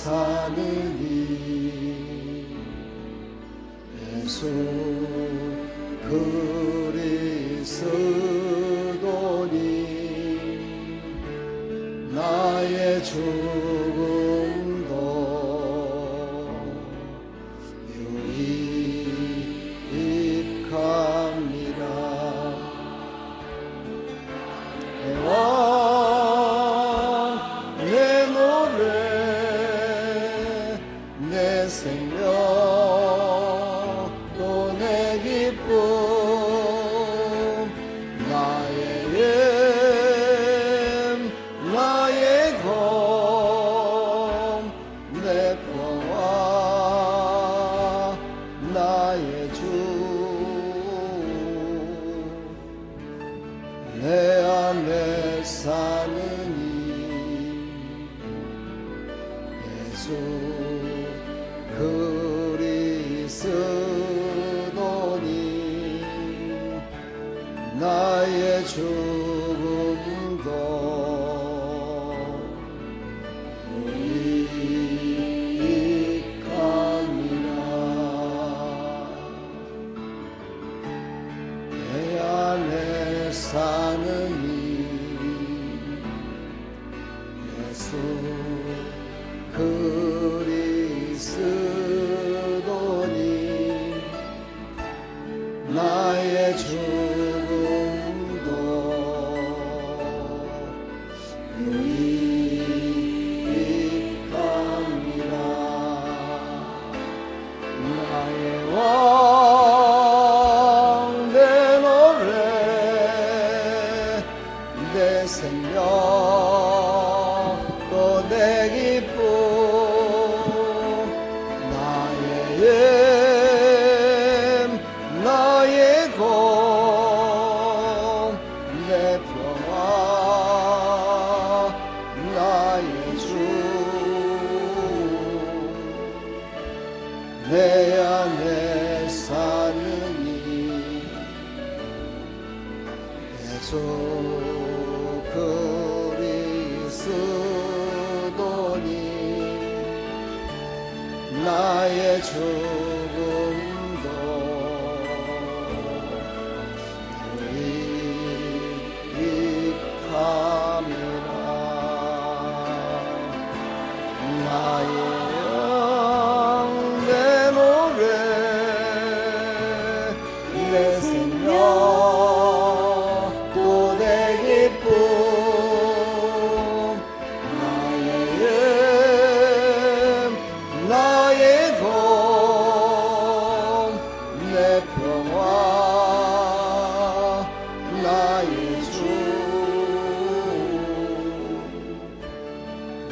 사느니 예수 그리스도니 나의 죽음도 유익합니다. 애원 내 노래 내 생명 또 내 기쁨 나의 나의 검 내 평화 나의 주 내 안에 사느니 예수 그리스도니 나의 죽음도 유익함이라. 내 안에 사느니 예수 그리스도니 나의 죽음도 유익함이라. 나의 왕 내 노래 내 생명 또 내 기쁨 나의 나의 검 내 평화 나의 주 내 안에 사느니 예수 그리스도니 나의 죽음도 유익함이라. 나의 내 노래 내 생명 또 내 기쁨 나의 검 내 평화 나의 주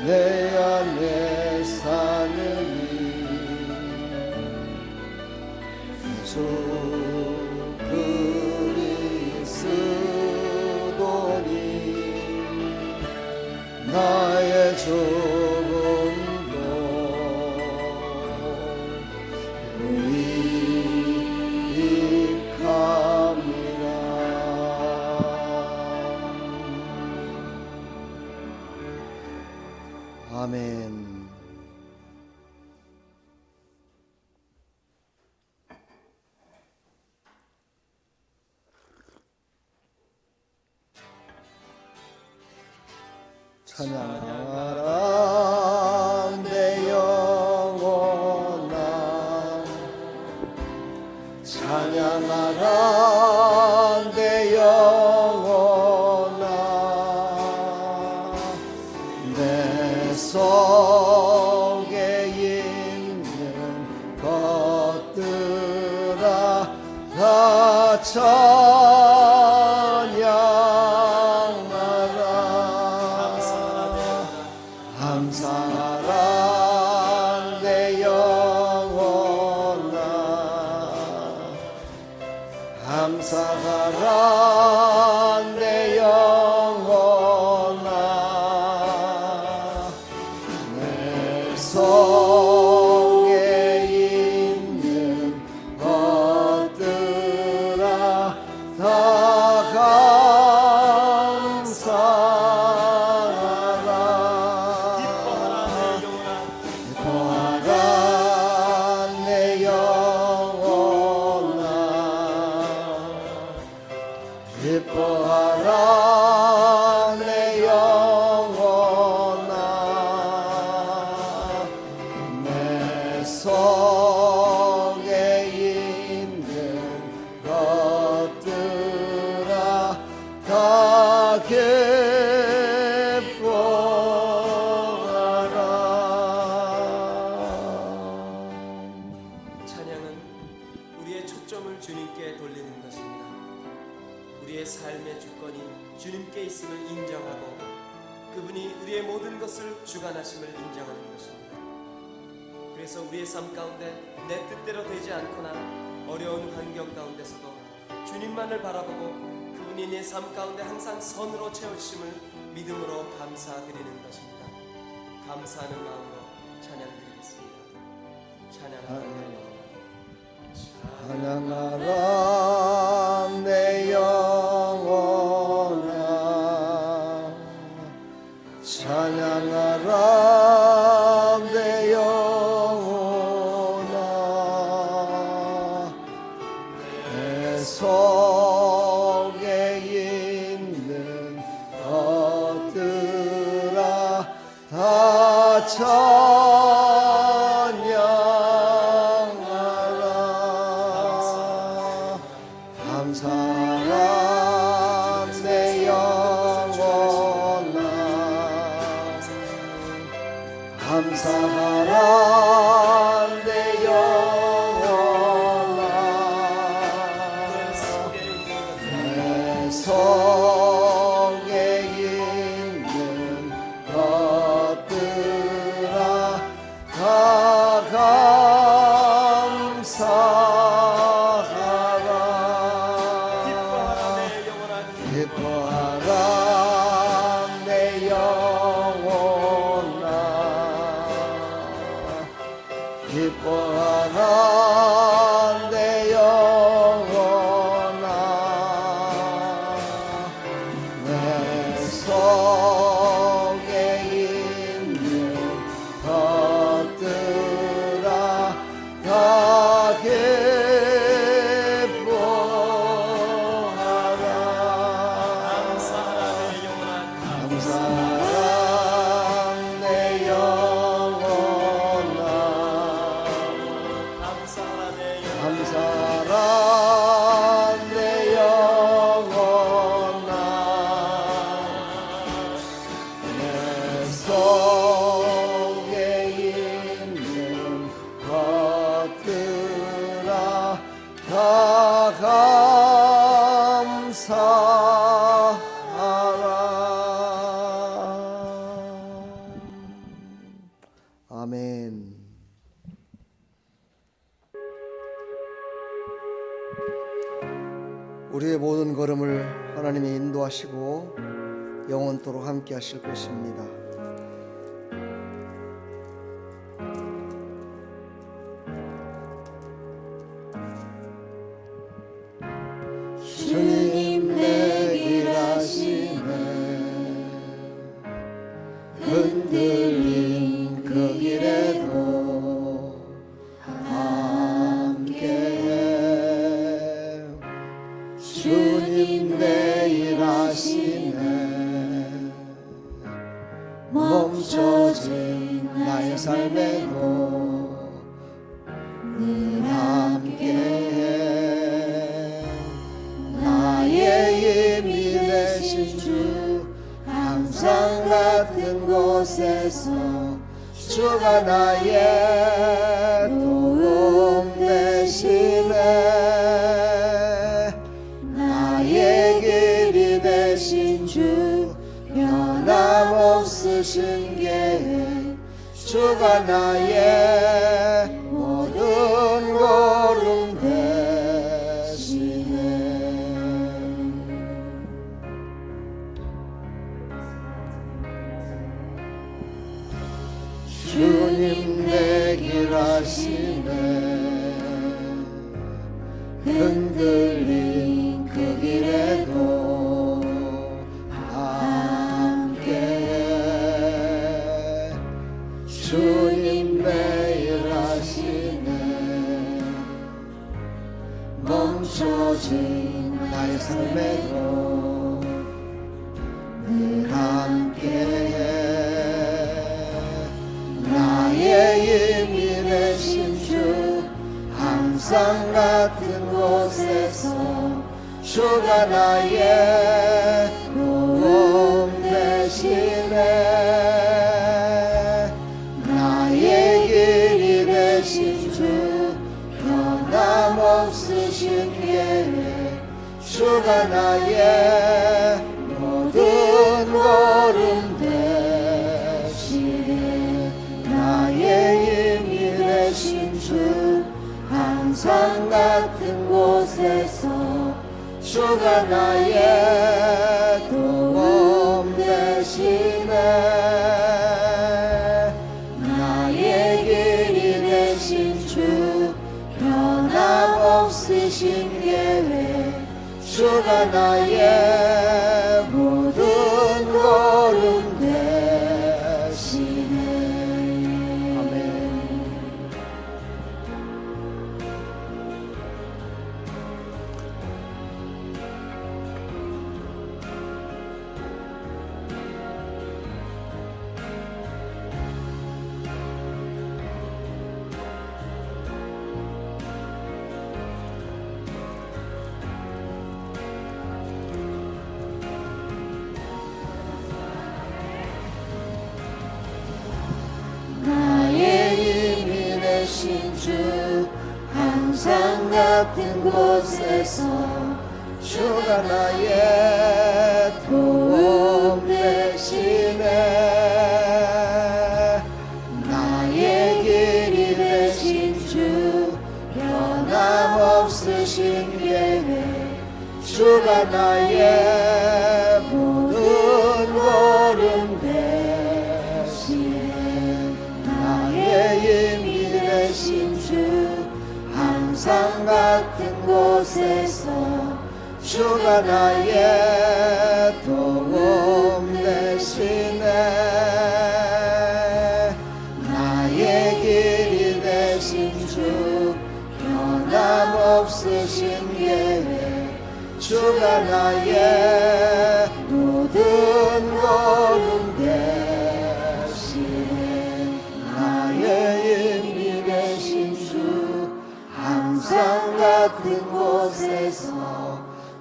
내 안에 사느니 예수 그리스도니 나의 죽음도 유익함이라. 아멘. 찬양하라 내 영혼아 찬양하라 내 영혼아 내 속에 있는 것들아 다 감사하라 내 영혼아 감사하라 내 영혼아 내 속에 있는 것들아 다 감사하라 초점을 주님께 돌리는 것입니다. 우리의 삶의 주권이 주님께 있음을 인정하고 그분이 우리의 모든 것을 주관하심을 인정하는 것입니다. 그래서 우리의 삶 가운데 내 뜻대로 되지 않거나 어려운 환경 가운데서도 주님만을 바라보고 그분이 내 삶 가운데 항상 선으로 채우심을 믿음으로 감사드리는 것입니다. 감사하는 마음으로 찬양드리겠습니다. 찬양하라 내 영혼아, 찬양하라 내 영혼아, 내 속에 있는 것들아 다 찬양하라. 감사하라 내 영혼아, 감사하라 내 영혼아, 내 속에 있는 것들아 다 감사하라. 기뻐하라 내 영혼아, 기뻐하라 내 영혼아, 내 속에 있는 것들아 다 기뻐하라. 감사하라 내 영혼아, 감사하라 내 영혼아, 내 속에 있는 것들아 다 감사하라. 아멘. 우리의 모든 걸음을 하나님이 인도하시고 영원토록 함께 하실 것입니다. 주님 내 길 아시네, 흔들린 그 길에도 함께해. 주님 내일 하시네, 멈춰진 나의 삶에도 늘 함께해. 나의 힘이 되신 주, 항상 같은 곳에서 주가 나의 도움 되시네. 나의 길이 되신 주, 변함없으신 계획, 주가 나의 모든 걸음 되시네. 주님 내 길 아시네, 흔들린 그 길에도 함께해. 주님 내일 하시네, 멈춰진 나의 삶에도 늘 함께해. 나의 힘이 되신 주, 항상 같은 곳에서 주가 나의 도움 되시네. 나의 길이 되신 주, 변함없으신 변함없으신 계획 주가 나의 모든 걸음 되시네 나의 힘이 되신 주 항상 같은 곳에서 주가 나의 도움 되시네 나의 길이 되신 주 변함없으신 계획 주가 나의 모든 걸음 되시네 아멘. 나의 힘이 되신 주 항상 같은 곳에서 주가 나의 도움 되시네 나의 길이 되신 주 변함없으신 계획 주가 나의 모든 걸음 되시네 나의 힘이 되신 주 항상 같은 곳에서 주가 나의 도움 되시네 나의 길이 되신 주 변함없으신 계획 주가 나의 모든 걸음 되시네 나의 힘이 되신 주 항상 같은 곳에서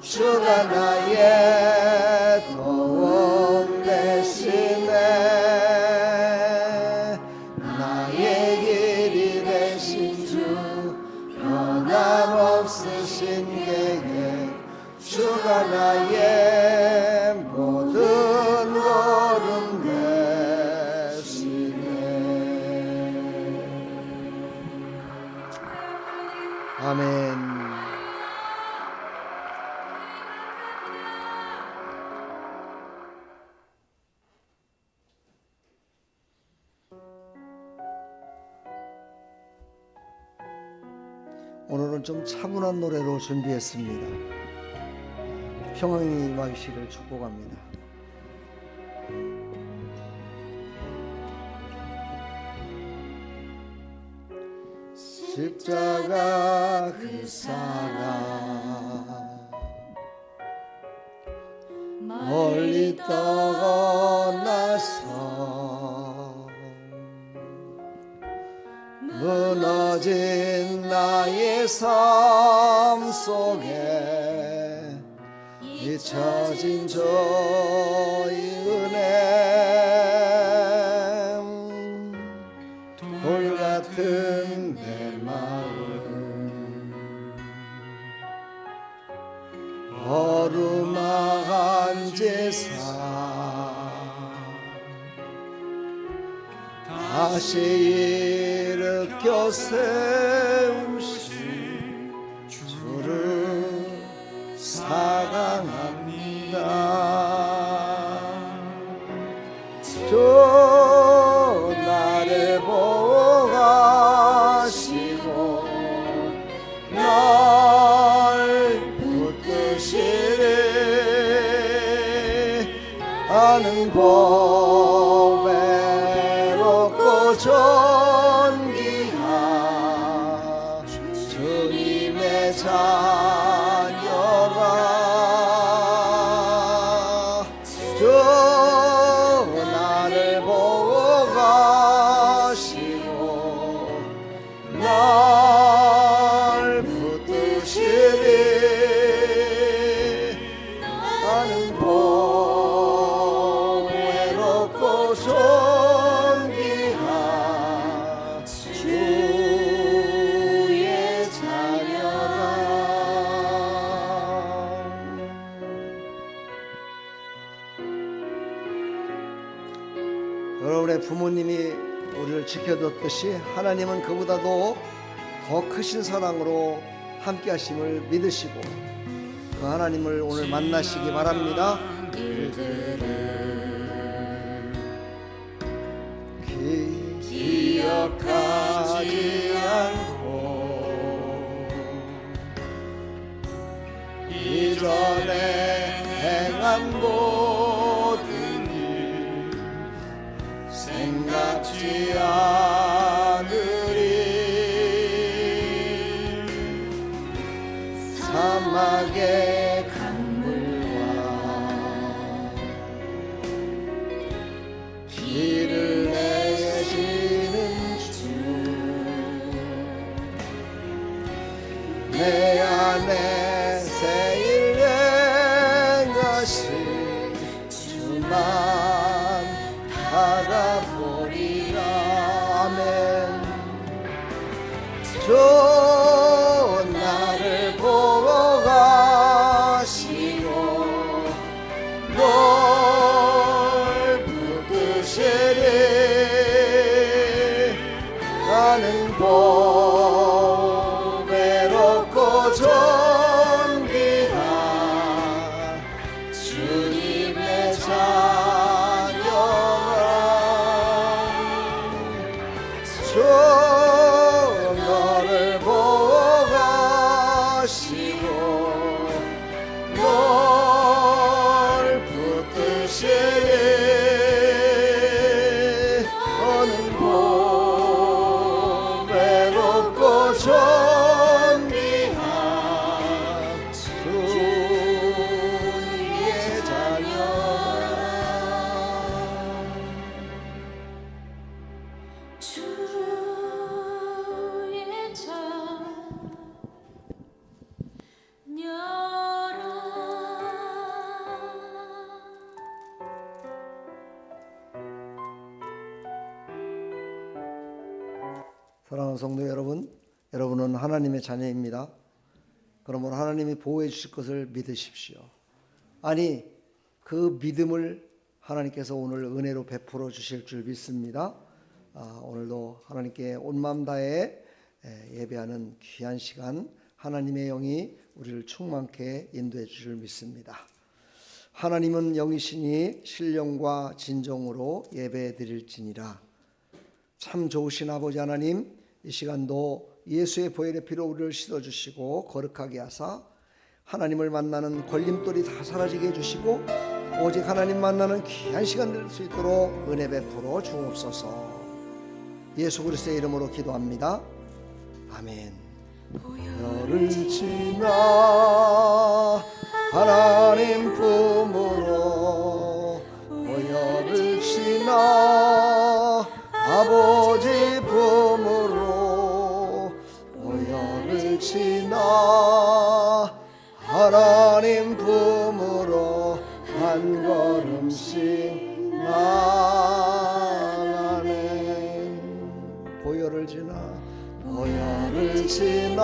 주가 나의 도움 되시네 나의 길이 되신 주 변함없으신 계획 주가 나의 모든 걸음 되시네 아멘. 오늘은 좀 차분한 노래로 준비했습니다. 평안이 임하시기를 축복합니다. 십자가 그 사랑 멀리 떠나서 무너진 나의 삶 속에 잊혀진 저의 은혜 돌 같은 내 마음 어루만한 제사 다시 일으켜 세우신 주를 사랑합니다. 주 나를 보호하시고 날 붙드시리 아는 법 외롭고 존귀한 주님의 자녀라 주 나를 보호하시고 날 붙드시리 나는 복 외롭고 존귀한 주의 자녀 우리의 부모님이 우리를 지켜줬듯이 하나님은 그보다도 더 크신 사랑으로 함께 하심을 믿으시고 그 하나님을 오늘 만나시기 바랍니다. 기억하지 않고 이전에 행한 모든 일 생각지 않으리. 사막의 강물과 길을 내시는 주, 내 안에 새 일 행하시 주만 바라보리라. 아멘. 주 나를 보고 가시고 널 붙드시리. 나는 고배롭고 존귀한 주님의 자녀라. 주 너를 보고 가시고 널 붙드시리. 너는 고배롭고 존귀한 주님의 자녀라. 주의 사랑하는 성도 여러분, 여러분은 하나님의 자녀입니다. 그러므로 하나님이 보호해 주실 것을 믿으십시오. 아니, 그 믿음을 하나님께서 오늘 은혜로 베풀어 주실 줄 믿습니다. 오늘도 하나님께 온 마음 다해 예배하는 귀한 시간, 하나님의 영이 우리를 충만케 인도해 주실 줄 믿습니다. 하나님은 영이시니 신령과 진정으로 예배 드릴지니라. 참 좋으신 아버지 하나님, 이 시간도 예수의 보혈의 피로 우리를 씻어주시고 거룩하게 하사 하나님을 만나는 걸림돌이 다 사라지게 해주시고 오직 하나님 만나는 귀한 시간 될 수 있도록 은혜 베풀어 주옵소서. 예수 그리스도의 이름으로 기도합니다. 아멘. 보혈을 지나 하나님 품으로, 보혈을 지나 아버지 품으로, 보혈을 지나 하나님 품으로 한 걸음씩 나가네. 보혈을 지나, 보혈을 지나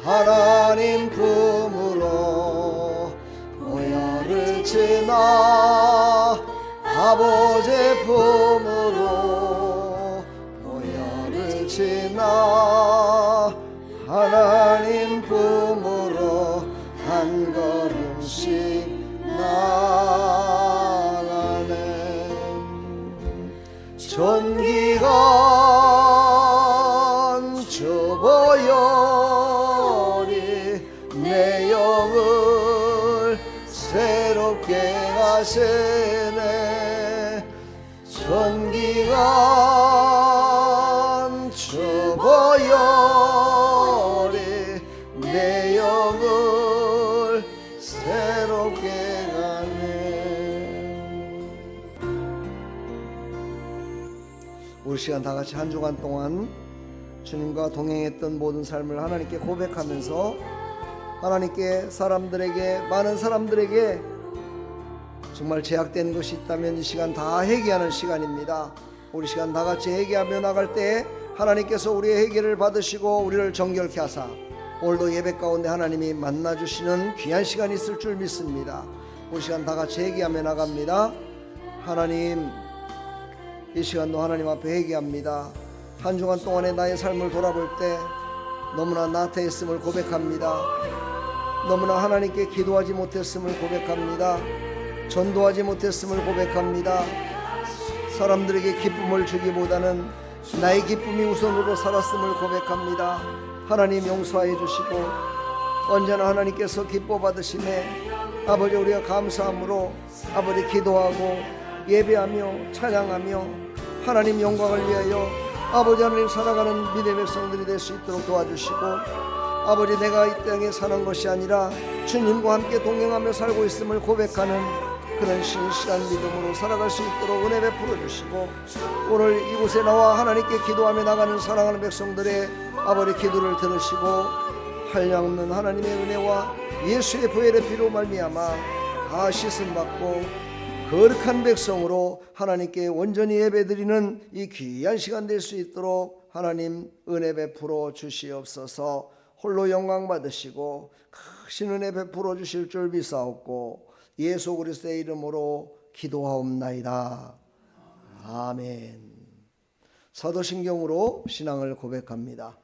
하나님 품으로, 보혈을 지나 아버지 품으로, 보혈을 지나 하나님 품으로 한 걸음씩 나가네. 존귀한 주 보혈이 내 영을 새롭게 하시네. 존귀한 주 보혈이 내 영을 새롭게 하네. 우리 시간 다 같이 한 주간 동안 주님과 동행했던 모든 삶을 하나님께 고백하면서 하나님께 사람들에게, 많은 사람들에게 정말 제약된 것이 있다면 이 시간 다 회개하는 시간입니다. 우리 시간 다 같이 회개하며 나갈 때 하나님께서 우리의 회개를 받으시고 우리를 정결케 하사 오늘도 예배 가운데 하나님이 만나주시는 귀한 시간이 있을 줄 믿습니다. 우리 시간 다 같이 회개하며 나갑니다. 하나님, 이 시간도 하나님 앞에 회개합니다. 한 주간 동안의 나의 삶을 돌아볼 때 너무나 나태했음을 고백합니다. 너무나 하나님께 기도하지 못했음을 고백합니다. 전도하지 못했음을 고백합니다. 사람들에게 기쁨을 주기보다는 나의 기쁨이 우선으로 살았음을 고백합니다. 하나님 용서해 주시고 언제나 하나님께서 기뻐 받으심에 아버지 우리가 감사함으로 아버지 기도하고 예배하며 찬양하며 하나님 영광을 위하여 아버지 하나님 살아가는 믿음의 백성들이 될 수 있도록 도와주시고 아버지 내가 이 땅에 사는 것이 아니라 주님과 함께 동행하며 살고 있음을 고백하는 그런 신실한 믿음으로 살아갈 수 있도록 은혜 베풀어 주시고 오늘 이곳에 나와 하나님께 기도하며 나가는 사랑하는 백성들의 아버지 기도를 들으시고 한량없는 하나님의 은혜와 예수의 보혈의 피로 말미암아 다 씻음받고 거룩한 백성으로 하나님께 온전히 예배드리는 이 귀한 시간 될 수 있도록 하나님 은혜 베풀어 주시옵소서. 홀로 영광 받으시고 크신 은혜 베풀어 주실 줄 믿사옵고 예수 그리스도의 이름으로 기도하옵나이다. 아멘. 사도신경으로 신앙을 고백합니다.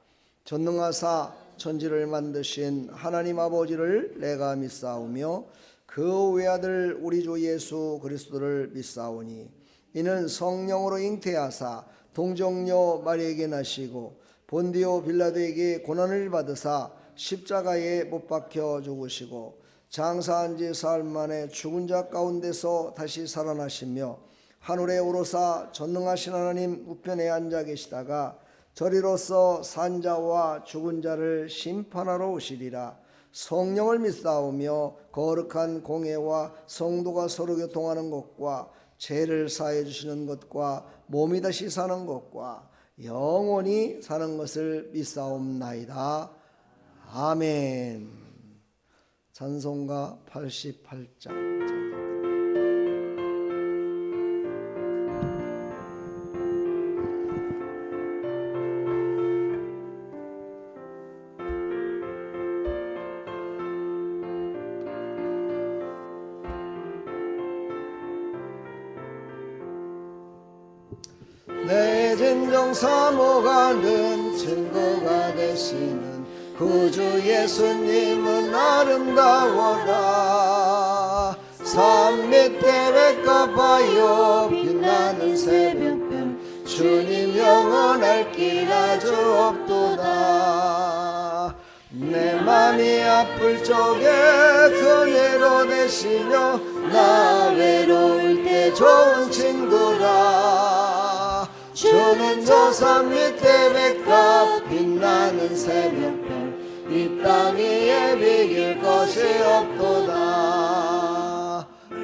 전능하사 천지를 만드신 하나님 아버지를 내가 믿사오며 그 외아들 우리 주 예수 그리스도를 믿사오니 이는 성령으로 잉태하사 동정녀 마리에게 나시고 본디오 빌라도에게 고난을 받으사 십자가에 못 박혀 죽으시고 장사한 지 사흘 만에 죽은 자 가운데서 다시 살아나시며 하늘에 오르사 전능하신 하나님 우편에 앉아 계시다가 저리로서 산 자와 죽은 자를 심판하러 오시리라. 성령을 믿사오며 거룩한 공회와 성도가 서로 교통하는 것과 죄를 사해 주시는 것과 몸이 다시 사는 것과 영원히 사는 것을 믿사옵나이다. 아멘. 찬송가 88장. 내 진정 사모가는 증거가 되시는 구주 예수님은 아름다워라. 산 밑에 외가봐요 빛나는 새벽별 주님 영원할 길 아주 없도다. 내 맘이 아플 적에 그네로 되시며 나 외로울 때 좋은 친구라. 주는 저 산 밑에 백합 빛나는 새벽별 이 땅 위에 비길 것이 없도다.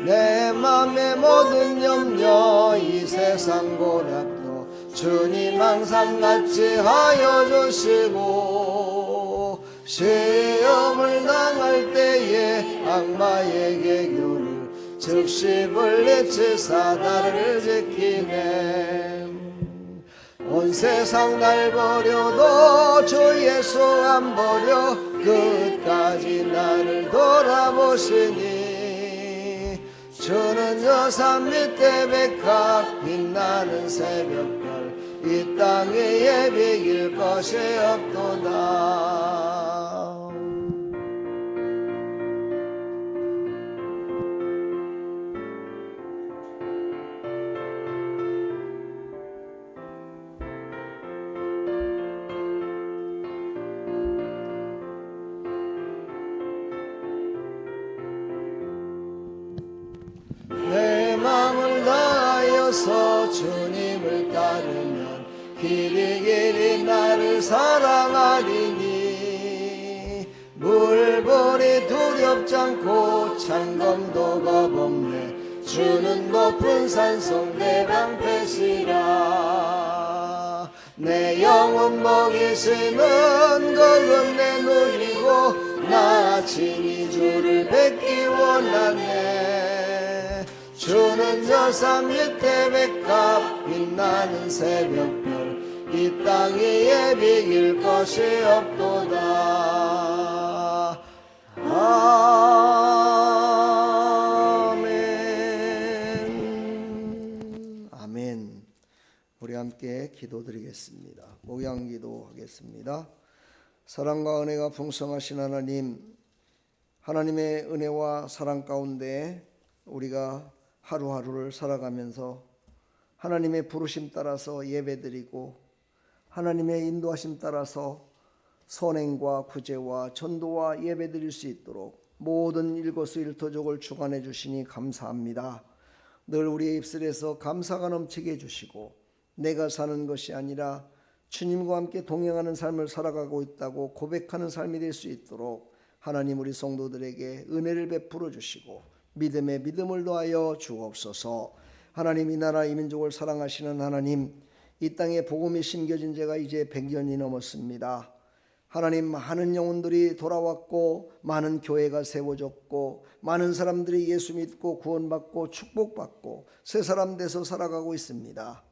내 맘의 모든 염려 이 세상 고락도 주님 항상 같이 하여 주시고 시험을 당할 때에 악마에게 교를 즉시 물리치사 나를 지키네. 온 세상 날 버려도 주 예수 안 버려 끝까지 나를 돌아보시니 주는 저 산 밑에 백합 빛나는 새벽별 이 땅 위에 비길 것이 없도다. 내 마음을 다하여서 주님을 따르면 길이 나를 사랑하리니 물벌이 두렵지 않고 창검도 겁없네. 주는 높은 산성 내 방패시라. 내 영혼 먹이시는 그 은혜 누리고 나 친히 주를 뵙기 원하네. 주는 저 산 밑에 백합 빛나는 새벽별 이 땅 위에 비길 것이 없도다. 아멘. 아멘. 함께 기도드리겠습니다. 목양기도 하겠습니다. 사랑과 은혜가 풍성하신 하나님, 하나님의 은혜와 사랑 가운데 우리가 하루하루를 살아가면서 하나님의 부르심 따라서 예배드리고 하나님의 인도하심 따라서 선행과 구제와 전도와 예배드릴 수 있도록 모든 일거수일투족을 주관해 주시니 감사합니다. 늘 우리의 입술에서 감사가 넘치게 해주시고 내가 사는 것이 아니라 주님과 함께 동행하는 삶을 살아가고 있다고 고백하는 삶이 될 수 있도록 하나님 우리 성도들에게 은혜를 베풀어 주시고 믿음에 믿음을 더하여 주옵소서. 하나님 이 나라 이 민족을 사랑하시는 하나님, 이 땅에 복음이 심겨진 지가 이제 100년이 넘었습니다. 하나님 많은 영혼들이 돌아왔고 많은 교회가 세워졌고 많은 사람들이 예수 믿고 구원받고 축복받고 새 사람 돼서 살아가고 있습니다.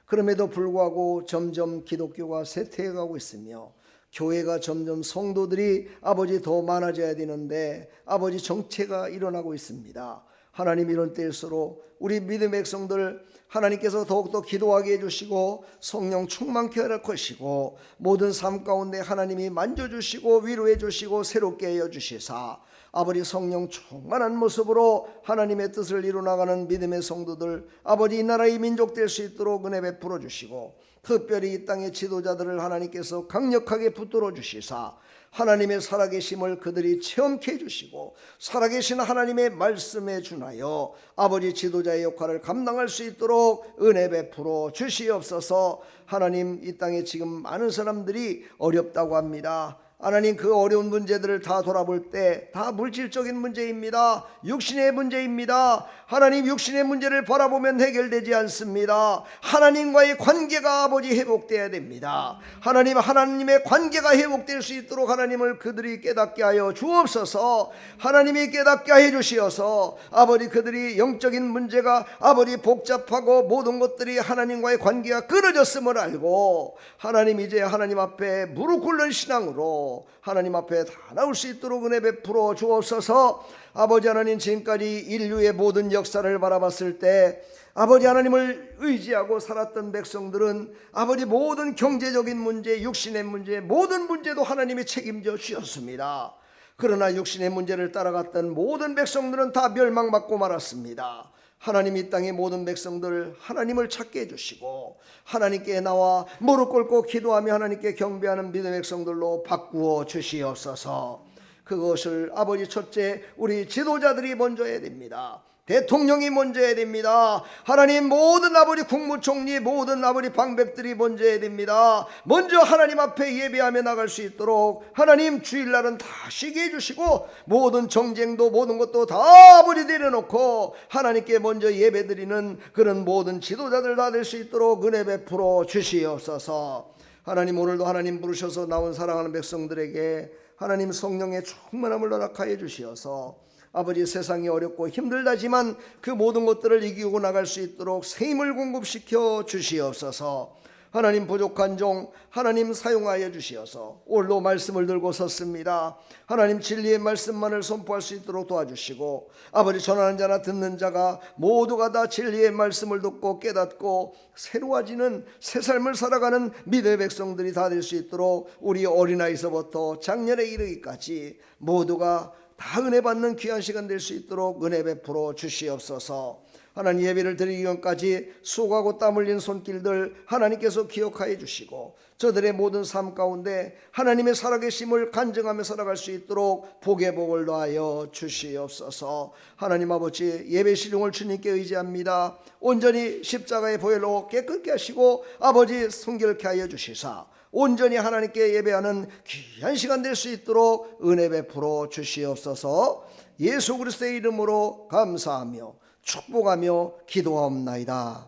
그럼에도 불구하고 점점 기독교가 쇠퇴해가고 있으며 교회가 점점 성도들이 아버지 더 많아져야 되는데 아버지 정체가 일어나고 있습니다. 하나님 이런 때일수록 우리 믿음의 백성들 하나님께서 더욱더 기도하게 해주시고 성령 충만케 할 것이고 모든 삶 가운데 하나님이 만져주시고 위로해 주시고 새롭게 하여 주시사 아버지 성령 충만한 모습으로 하나님의 뜻을 이루나가는 믿음의 성도들 아버지 이 나라의 민족 될 수 있도록 은혜 베풀어 주시고 특별히 이 땅의 지도자들을 하나님께서 강력하게 붙들어 주시사 하나님의 살아계심을 그들이 체험케 해주시고 살아계신 하나님의 말씀에 준하여 아버지 지도자의 역할을 감당할 수 있도록 은혜 베풀어 주시옵소서. 하나님 이 땅에 지금 많은 사람들이 어렵다고 합니다. 하나님 그 어려운 문제들을 다 돌아볼 때 다 물질적인 문제입니다. 육신의 문제입니다. 하나님 육신의 문제를 바라보면 해결되지 않습니다. 하나님과의 관계가 아버지 회복되어야 됩니다. 하나님의 관계가 회복될 수 있도록 하나님을 그들이 깨닫게 하여 주옵소서. 하나님이 깨닫게 해 주시어서 아버지 그들이 영적인 문제가 아버지 복잡하고 모든 것들이 하나님과의 관계가 끊어졌음을 알고 하나님 이제 하나님 앞에 무릎 꿇는 신앙으로 하나님 앞에 다 나올 수 있도록 은혜 베풀어 주옵소서. 아버지 하나님 지금까지 인류의 모든 역사를 바라봤을 때 아버지 하나님을 의지하고 살았던 백성들은 아버지 모든 경제적인 문제, 육신의 문제, 모든 문제도 하나님이 책임져 주셨습니다. 그러나 육신의 문제를 따라갔던 모든 백성들은 다 멸망받고 말았습니다. 하나님 이 땅의 모든 백성들 하나님을 찾게 해주시고 하나님께 나와 무릎 꿇고 기도하며 하나님께 경배하는 믿음의 백성들로 바꾸어 주시옵소서. 그것을 아버지 첫째 우리 지도자들이 먼저 해야 됩니다. 대통령이 먼저 해야 됩니다. 하나님 모든 아버지 국무총리 모든 아버지 방백들이 먼저 해야 됩니다. 먼저 하나님 앞에 예배하며 나갈 수 있도록 하나님 주일날은 다 쉬게 해주시고 모든 정쟁도 모든 것도 다 아버지 내려놓고 하나님께 먼저 예배드리는 그런 모든 지도자들 다 될 수 있도록 은혜 베풀어 주시옵소서. 하나님 오늘도 하나님 부르셔서 나온 사랑하는 백성들에게 하나님 성령의 충만함을 허락하여 주시어서 아버지 세상이 어렵고 힘들다지만 그 모든 것들을 이기고 나갈 수 있도록 새 힘을 공급시켜 주시옵소서. 하나님 부족한 종 하나님 사용하여 주시어서 오늘도 말씀을 들고 섰습니다. 하나님 진리의 말씀만을 선포할 수 있도록 도와주시고 아버지 전하는 자나 듣는 자가 모두가 다 진리의 말씀을 듣고 깨닫고 새로워지는 새 삶을 살아가는 믿음의 백성들이 다 될 수 있도록 우리 어린아이서부터 장년에 이르기까지 모두가 다 은혜 받는 귀한 시간 될 수 있도록 은혜 베풀어 주시옵소서. 하나님 예배를 드리기 전까지 수고하고 땀 흘린 손길들 하나님께서 기억하여 주시고 저들의 모든 삶 가운데 하나님의 살아계심을 간증하며 살아갈 수 있도록 복의 복을 더하여 주시옵소서. 하나님 아버지 예배 시중을 주님께 의지합니다. 온전히 십자가의 보혈로 깨끗게 하시고 아버지 성결케 하여 주시사 온전히 하나님께 예배하는 귀한 시간 될 수 있도록 은혜 베풀어 주시옵소서. 예수 그리스도의 이름으로 감사하며 축복하며 기도하옵나이다.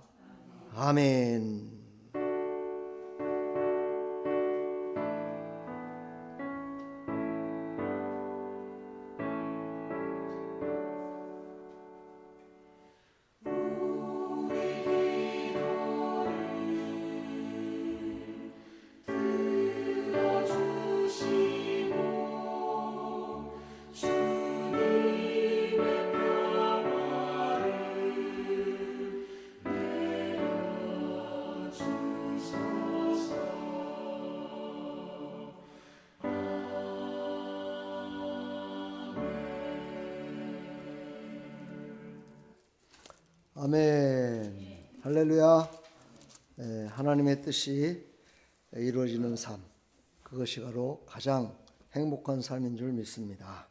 아멘. 아멘. 할렐루야. 하나님의 뜻이 이루어지는 삶, 그것이 바로 가장 행복한 삶인 줄 믿습니다.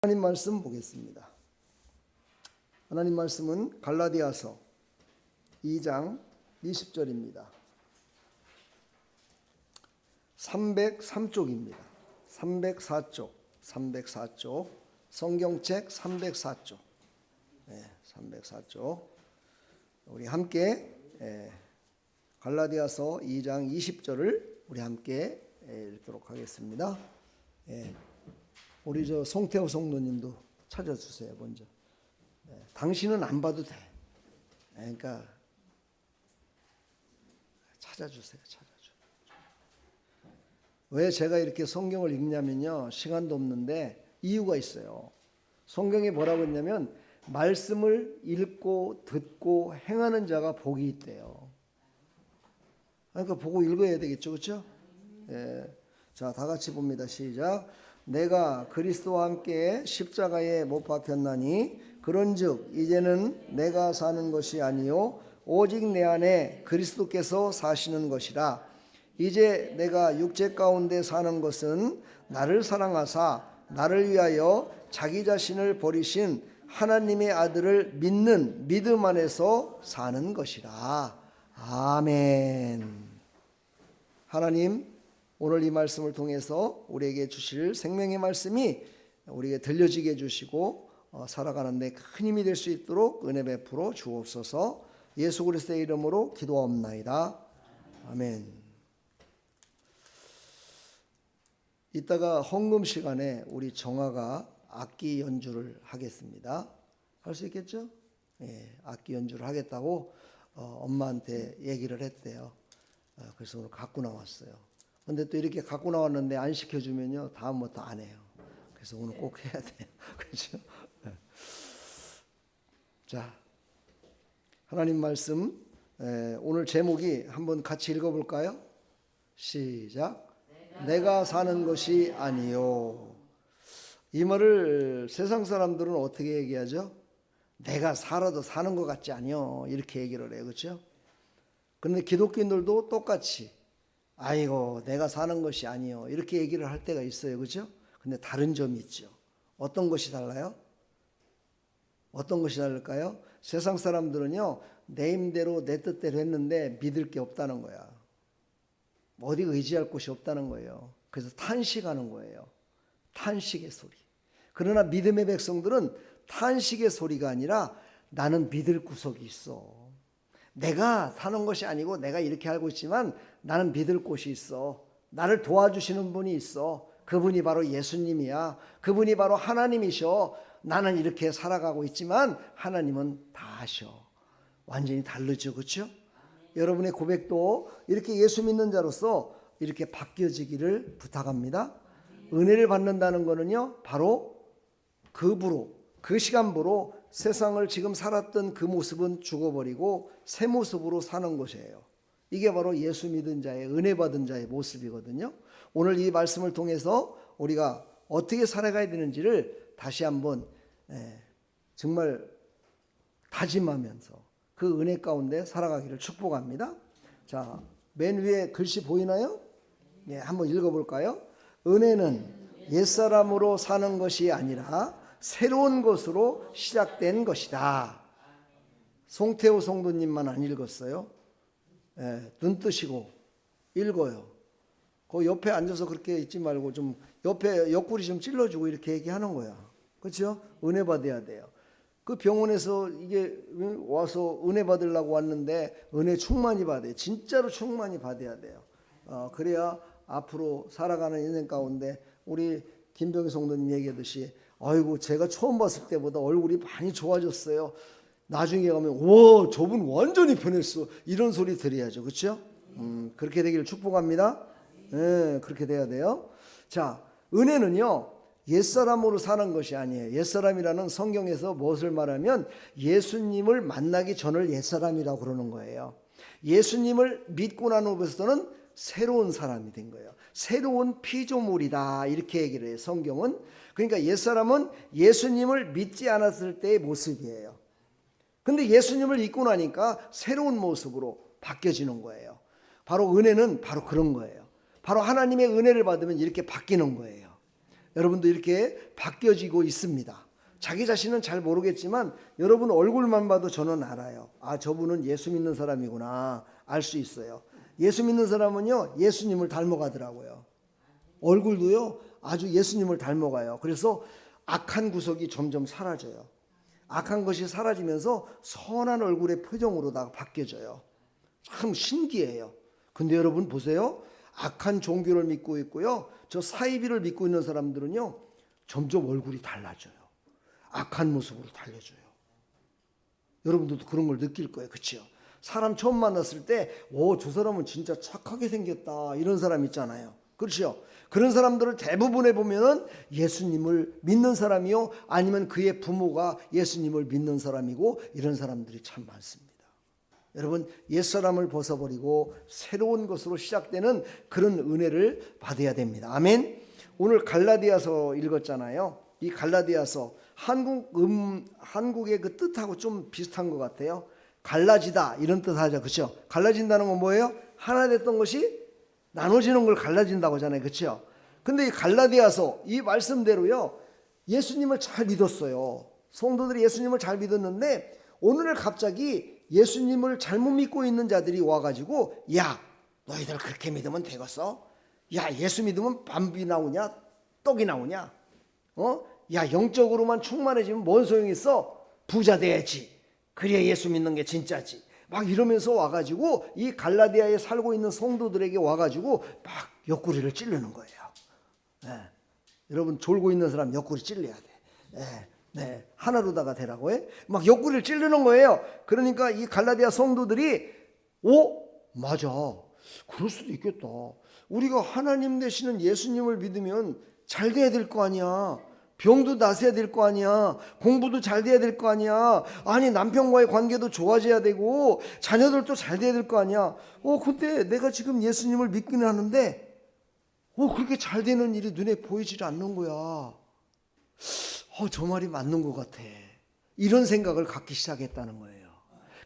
하나님 말씀 보겠습니다. 하나님 말씀은 갈라디아서 2장 20절입니다. 303쪽입니다. 304쪽 성경책 304쪽. 304쪽. 우리 함께 갈라디아서 2장 20절을 우리 함께 읽도록 하겠습니다. 우리 송태호 성도님도 찾아주세요. 먼저. 당신은 안 봐도 돼. 그러니까 찾아주세요. 왜 제가 이렇게 성경을 읽냐면요, 시간도 없는데 이유가 있어요. 성경에 뭐라고 했냐면 말씀을 읽고 듣고 행하는 자가 복이 있대요. 그러니까 보고 읽어야 되겠죠, 그렇죠? 자, 다 같이 봅니다. 시작. 내가 그리스도와 함께 십자가에 못 박혔나니 그런즉 이제는 내가 사는 것이 아니요 오직 내 안에 그리스도께서 사시는 것이라. 이제 내가 육체 가운데 사는 것은 나를 사랑하사 나를 위하여 자기 자신을 버리신 하나님의 아들을 믿는 믿음 안에서 사는 것이라. 아멘. 하나님, 오늘 이 말씀을 통해서 우리에게 주실 생명의 말씀이 우리에게 들려지게 해주시고 살아가는 데 큰 힘이 될 수 있도록 은혜 베풀어 주옵소서. 예수 그리스도의 이름으로 기도하옵나이다. 아멘. 이따가 헌금 시간에 우리 정아가 악기 연주를 하겠습니다. 할 수 있겠죠? 악기 연주를 하겠다고 엄마한테 얘기를 했대요. 그래서 오늘 갖고 나왔어요. 근데 또 이렇게 갖고 나왔는데 안 시켜주면요 다음부터 안 해요. 그래서 오늘 꼭 해야 돼요. 그렇죠? 자, 하나님 말씀 오늘 제목이 한번 같이 읽어볼까요? 시작. 내가 사는 것이 아니요. 이 말을 세상 사람들은 어떻게 얘기하죠? 내가 살아도 사는 것 같지 아니요, 이렇게 얘기를 해요. 그렇죠? 그런데 기독교인들도 똑같이 아이고 내가 사는 것이 아니요, 이렇게 얘기를 할 때가 있어요. 그렇죠? 근데 다른 점이 있죠. 어떤 것이 달라요? 어떤 것이 다를까요? 세상 사람들은요 내 힘대로 내 뜻대로 했는데 믿을 게 없다는 거야. 어디 의지할 곳이 없다는 거예요. 그래서 탄식하는 거예요. 탄식의 소리. 그러나 믿음의 백성들은 탄식의 소리가 아니라 나는 믿을 구석이 있어. 내가 사는 것이 아니고 내가 이렇게 알고 있지만 나는 믿을 곳이 있어. 나를 도와주시는 분이 있어. 그분이 바로 예수님이야. 그분이 바로 하나님이셔. 나는 이렇게 살아가고 있지만 하나님은 다 아셔. 완전히 다르죠. 그렇죠? 여러분의 고백도 이렇게 예수 믿는 자로서 이렇게 바뀌어지기를 부탁합니다. 은혜를 받는다는 것은요 바로 그 시간부로 세상을 지금 살았던 그 모습은 죽어버리고 새 모습으로 사는 것이에요. 이게 바로 예수 믿은 자의, 은혜 받은 자의 모습이거든요. 오늘 이 말씀을 통해서 우리가 어떻게 살아가야 되는지를 다시 한번 정말 다짐하면서 그 은혜 가운데 살아가기를 축복합니다. 자, 맨 위에 글씨 보이나요? 한번 읽어볼까요? 은혜는 옛사람으로 사는 것이 아니라 새로운 것으로 시작된 것이다. 송태호 성도님만 안 읽었어요. 눈 뜨시고 읽어요. 그 옆에 앉아서 그렇게 있지 말고 좀 옆에 옆구리 좀 찔러주고 이렇게 얘기하는 거야. 그렇죠? 은혜 받아야 돼요. 그 병원에서 이게 와서 은혜 받으려고 왔는데 은혜 충만히 받아요. 진짜로 충만히 받아야 돼요. 그래야 앞으로 살아가는 인생 가운데 우리 김병희 성도님 얘기하듯이 아이고 제가 처음 봤을 때보다 얼굴이 많이 좋아졌어요. 나중에 가면 와 저분 완전히 변했어. 이런 소리 들어야죠. 그렇죠? 그렇게 되기를 축복합니다. 그렇게 돼야 돼요. 자, 은혜는요 옛사람으로 사는 것이 아니에요. 옛사람이라는 성경에서 무엇을 말하면 예수님을 만나기 전을 옛사람이라고 그러는 거예요. 예수님을 믿고 난 후부터는 새로운 사람이 된 거예요. 새로운 피조물이다 이렇게 얘기를 해요. 성경은. 그러니까 옛사람은 예수님을 믿지 않았을 때의 모습이에요. 근데 예수님을 믿고 나니까 새로운 모습으로 바뀌어지는 거예요. 바로 은혜는 바로 그런 거예요. 바로 하나님의 은혜를 받으면 이렇게 바뀌는 거예요. 여러분도 이렇게 바뀌어지고 있습니다. 자기 자신은 잘 모르겠지만 여러분 얼굴만 봐도 저는 알아요. 아, 저분은 예수 믿는 사람이구나 알 수 있어요. 예수 믿는 사람은요 예수님을 닮아가더라고요. 얼굴도요 아주 예수님을 닮아가요. 그래서 악한 구석이 점점 사라져요. 악한 것이 사라지면서 선한 얼굴의 표정으로 다 바뀌어져요. 참 신기해요. 근데 여러분 보세요. 악한 종교를 믿고 있고요, 저 사이비를 믿고 있는 사람들은요 점점 얼굴이 달라져요. 악한 모습으로 달려져요. 여러분들도 그런 걸 느낄 거예요. 그렇죠? 사람 처음 만났을 때 저 사람은 진짜 착하게 생겼다 이런 사람 있잖아요. 그렇죠? 그런 사람들을 대부분에 보면은 예수님을 믿는 사람이요 아니면 그의 부모가 예수님을 믿는 사람이고 이런 사람들이 참 많습니다. 여러분 옛사람을 벗어버리고 새로운 것으로 시작되는 그런 은혜를 받아야 됩니다. 아멘. 오늘 갈라디아서 읽었잖아요. 이 갈라디아서 한국의 그 뜻하고 좀 비슷한 것 같아요. 갈라지다 이런 뜻 하죠. 그렇죠? 갈라진다는 건 뭐예요? 하나 됐던 것이 나눠지는 걸 갈라진다고 하잖아요. 그렇죠? 근데 이 갈라디아서 이 말씀대로요 예수님을 잘 믿었어요. 성도들이 예수님을 잘 믿었는데 오늘 갑자기 예수님을 잘못 믿고 있는 자들이 와가지고 야 너희들 그렇게 믿으면 되겠어? 야 예수 믿으면 밥이 나오냐 떡이 나오냐? 야 영적으로만 충만해지면 뭔 소용이 있어? 부자 돼야지. 그래야 예수 믿는 게 진짜지. 막 이러면서 와가지고 이 갈라디아에 살고 있는 성도들에게 와가지고 막 옆구리를 찌르는 거예요. 네. 여러분 졸고 있는 사람 옆구리 찔러야 돼. 네. 하나로다가 되라고 해. 막 옆구리를 찌르는 거예요. 그러니까 이 갈라디아 성도들이 맞아. 그럴 수도 있겠다. 우리가 하나님 되시는 예수님을 믿으면 잘 돼야 될 거 아니야. 병도 나서야 될 거 아니야. 공부도 잘 돼야 될 거 아니야. 아니 남편과의 관계도 좋아져야 되고 자녀들도 잘 돼야 될 거 아니야. 근데 내가 지금 예수님을 믿기는 하는데 그렇게 잘 되는 일이 눈에 보이질 않는 거야. 저 말이 맞는 것 같아. 이런 생각을 갖기 시작했다는 거예요.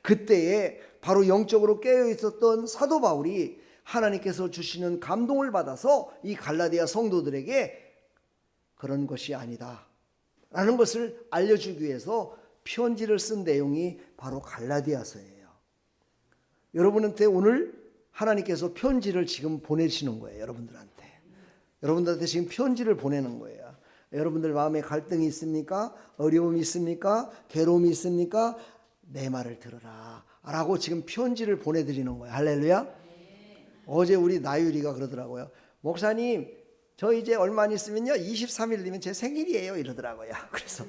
그때에 바로 영적으로 깨어 있었던 사도 바울이 하나님께서 주시는 감동을 받아서 이 갈라디아 성도들에게 그런 것이 아니다 라는 것을 알려주기 위해서 편지를 쓴 내용이 바로 갈라디아서예요. 여러분한테 오늘 하나님께서 편지를 지금 보내시는 거예요. 여러분들한테 지금 편지를 보내는 거예요. 여러분들 마음에 갈등이 있습니까? 어려움이 있습니까? 괴로움이 있습니까? 내 말을 들어라 라고 지금 편지를 보내드리는 거예요. 할렐루야. 어제 우리 나유리가 그러더라고요. 목사님 저 이제 얼마 안 있으면요 23일 되면 제 생일이에요 이러더라고요. 그래서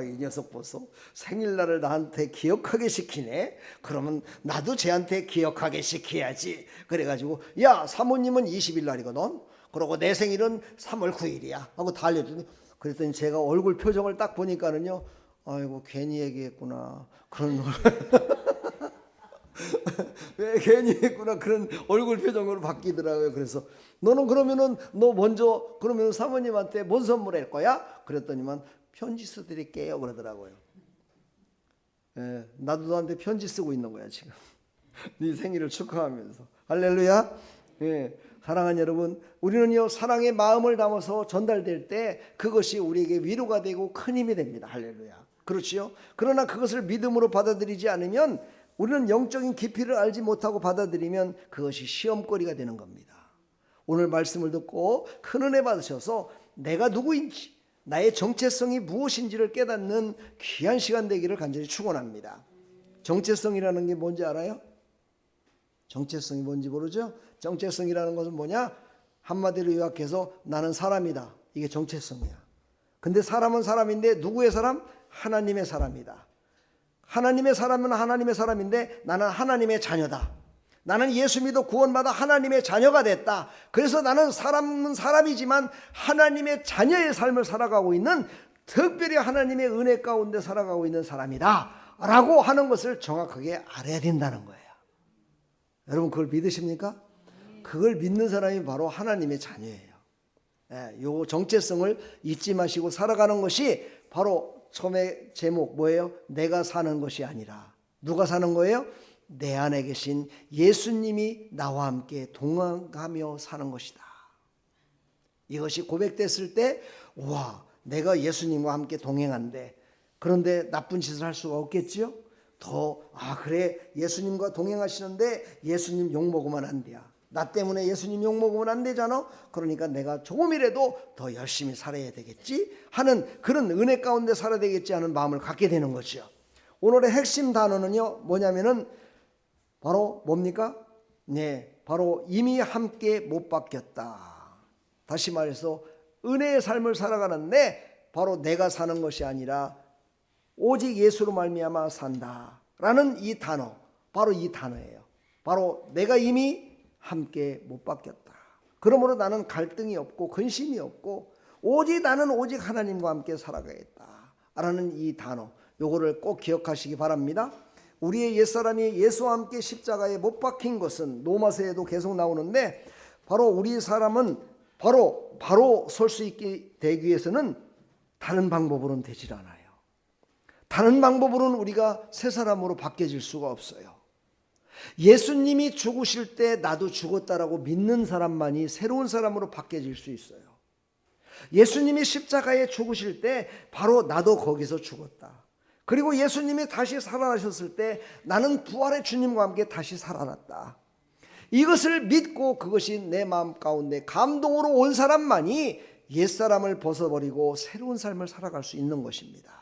이 녀석 벌써 생일날을 나한테 기억하게 시키네. 그러면 나도 쟤한테 기억하게 시켜야지. 그래가지고 야 사모님은 20일 날이거든. 그러고 내 생일은 3월 9일이야 하고 다 알려주더니 그랬더니 제가 얼굴 표정을 딱 보니까는요 아이고 괜히 얘기했구나 그런 왜 괜히 했구나 그런 얼굴 표정으로 바뀌더라고요. 그래서 너는 그러면은 너 먼저 그러면 사모님한테 뭔 선물할 거야? 그랬더니만 편지 써드릴게요 그러더라고요. 나도 너한테 편지 쓰고 있는 거야 지금. 네 생일을 축하하면서. 할렐루야. 사랑하는 여러분, 우리는요 사랑의 마음을 담아서 전달될 때 그것이 우리에게 위로가 되고 큰 힘이 됩니다. 할렐루야. 그렇지요? 그러나 그것을 믿음으로 받아들이지 않으면 우리는 영적인 깊이를 알지 못하고 받아들이면 그것이 시험거리가 되는 겁니다. 오늘 말씀을 듣고 큰 은혜 받으셔서 내가 누구인지 나의 정체성이 무엇인지를 깨닫는 귀한 시간 되기를 간절히 축원합니다. 정체성이라는 게 뭔지 알아요? 정체성이 뭔지 모르죠? 정체성이라는 것은 뭐냐? 한마디로 요약해서 나는 사람이다. 이게 정체성이야. 근데 사람은 사람인데 누구의 사람? 하나님의 사람이다. 하나님의 사람은 하나님의 사람인데 나는 하나님의 자녀다. 나는 예수 믿어 구원받아 하나님의 자녀가 됐다. 그래서 나는 사람은 사람이지만 하나님의 자녀의 삶을 살아가고 있는, 특별히 하나님의 은혜 가운데 살아가고 있는 사람이다 라고 하는 것을 정확하게 알아야 된다는 거예요. 여러분 그걸 믿으십니까? 그걸 믿는 사람이 바로 하나님의 자녀예요. 요 정체성을 잊지 마시고 살아가는 것이 바로 처음에 제목 뭐예요? 내가 사는 것이 아니라 누가 사는 거예요? 내 안에 계신 예수님이 나와 함께 동행하며 사는 것이다. 이것이 고백됐을 때 와, 내가 예수님과 함께 동행한데 그런데 나쁜 짓을 할 수가 없겠지요? 그래 예수님과 동행하시는데 예수님 욕먹으면 안 돼요. 나 때문에 예수님 욕먹으면 안 되잖아. 그러니까 내가 조금이라도 더 열심히 살아야 되겠지 하는 그런 은혜 가운데 살아야 되겠지 하는 마음을 갖게 되는 거죠. 오늘의 핵심 단어는요 뭐냐면은 바로 뭡니까? 네, 바로 이미 함께 못 바뀌었다. 다시 말해서 은혜의 삶을 살아가는데 바로 내가 사는 것이 아니라 오직 예수로 말미암아 산다라는 이 단어, 바로 이 단어예요. 바로 내가 이미 함께 못 바뀌었다. 그러므로 나는 갈등이 없고 근심이 없고 나는 오직 하나님과 함께 살아가겠다라는 이 단어, 요거를 꼭 기억하시기 바랍니다. 우리의 옛사람이 예수와 함께 십자가에 못 박힌 것은 로마서에도 계속 나오는데 바로 우리 사람은 바로 설 수 있게 되기 위해서는 다른 방법으로는 되질 않아요. 다른 방법으로는 우리가 새 사람으로 바뀌어질 수가 없어요. 예수님이 죽으실 때 나도 죽었다라고 믿는 사람만이 새로운 사람으로 바뀌어질 수 있어요. 예수님이 십자가에 죽으실 때 바로 나도 거기서 죽었다. 그리고 예수님이 다시 살아나셨을 때 나는 부활의 주님과 함께 다시 살아났다. 이것을 믿고 그것이 내 마음 가운데 감동으로 온 사람만이 옛사람을 벗어버리고 새로운 삶을 살아갈 수 있는 것입니다.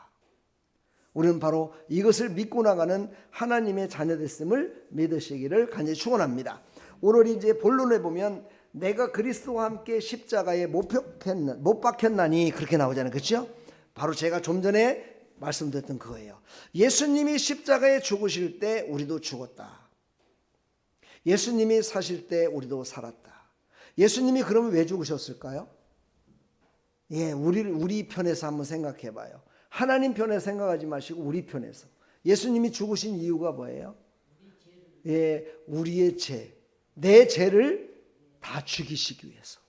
우리는 바로 이것을 믿고 나가는 하나님의 자녀됐음을 믿으시기를 간절히 축원합니다. 오늘 이제 본론에 보면 내가 그리스도와 함께 십자가에 못 박혔나니 그렇게 나오잖아요. 그렇죠? 바로 제가 좀 전에 말씀드렸던 그거예요. 예수님이 십자가에 죽으실 때 우리도 죽었다. 예수님이 사실 때 우리도 살았다. 예수님이 그러면 왜 죽으셨을까요? 우리 편에서 한번 생각해 봐요. 하나님 편에서 생각하지 마시고 우리 편에서. 예수님이 죽으신 이유가 뭐예요? 우리의 죄, 내 죄를 다 죽이시기 위해서.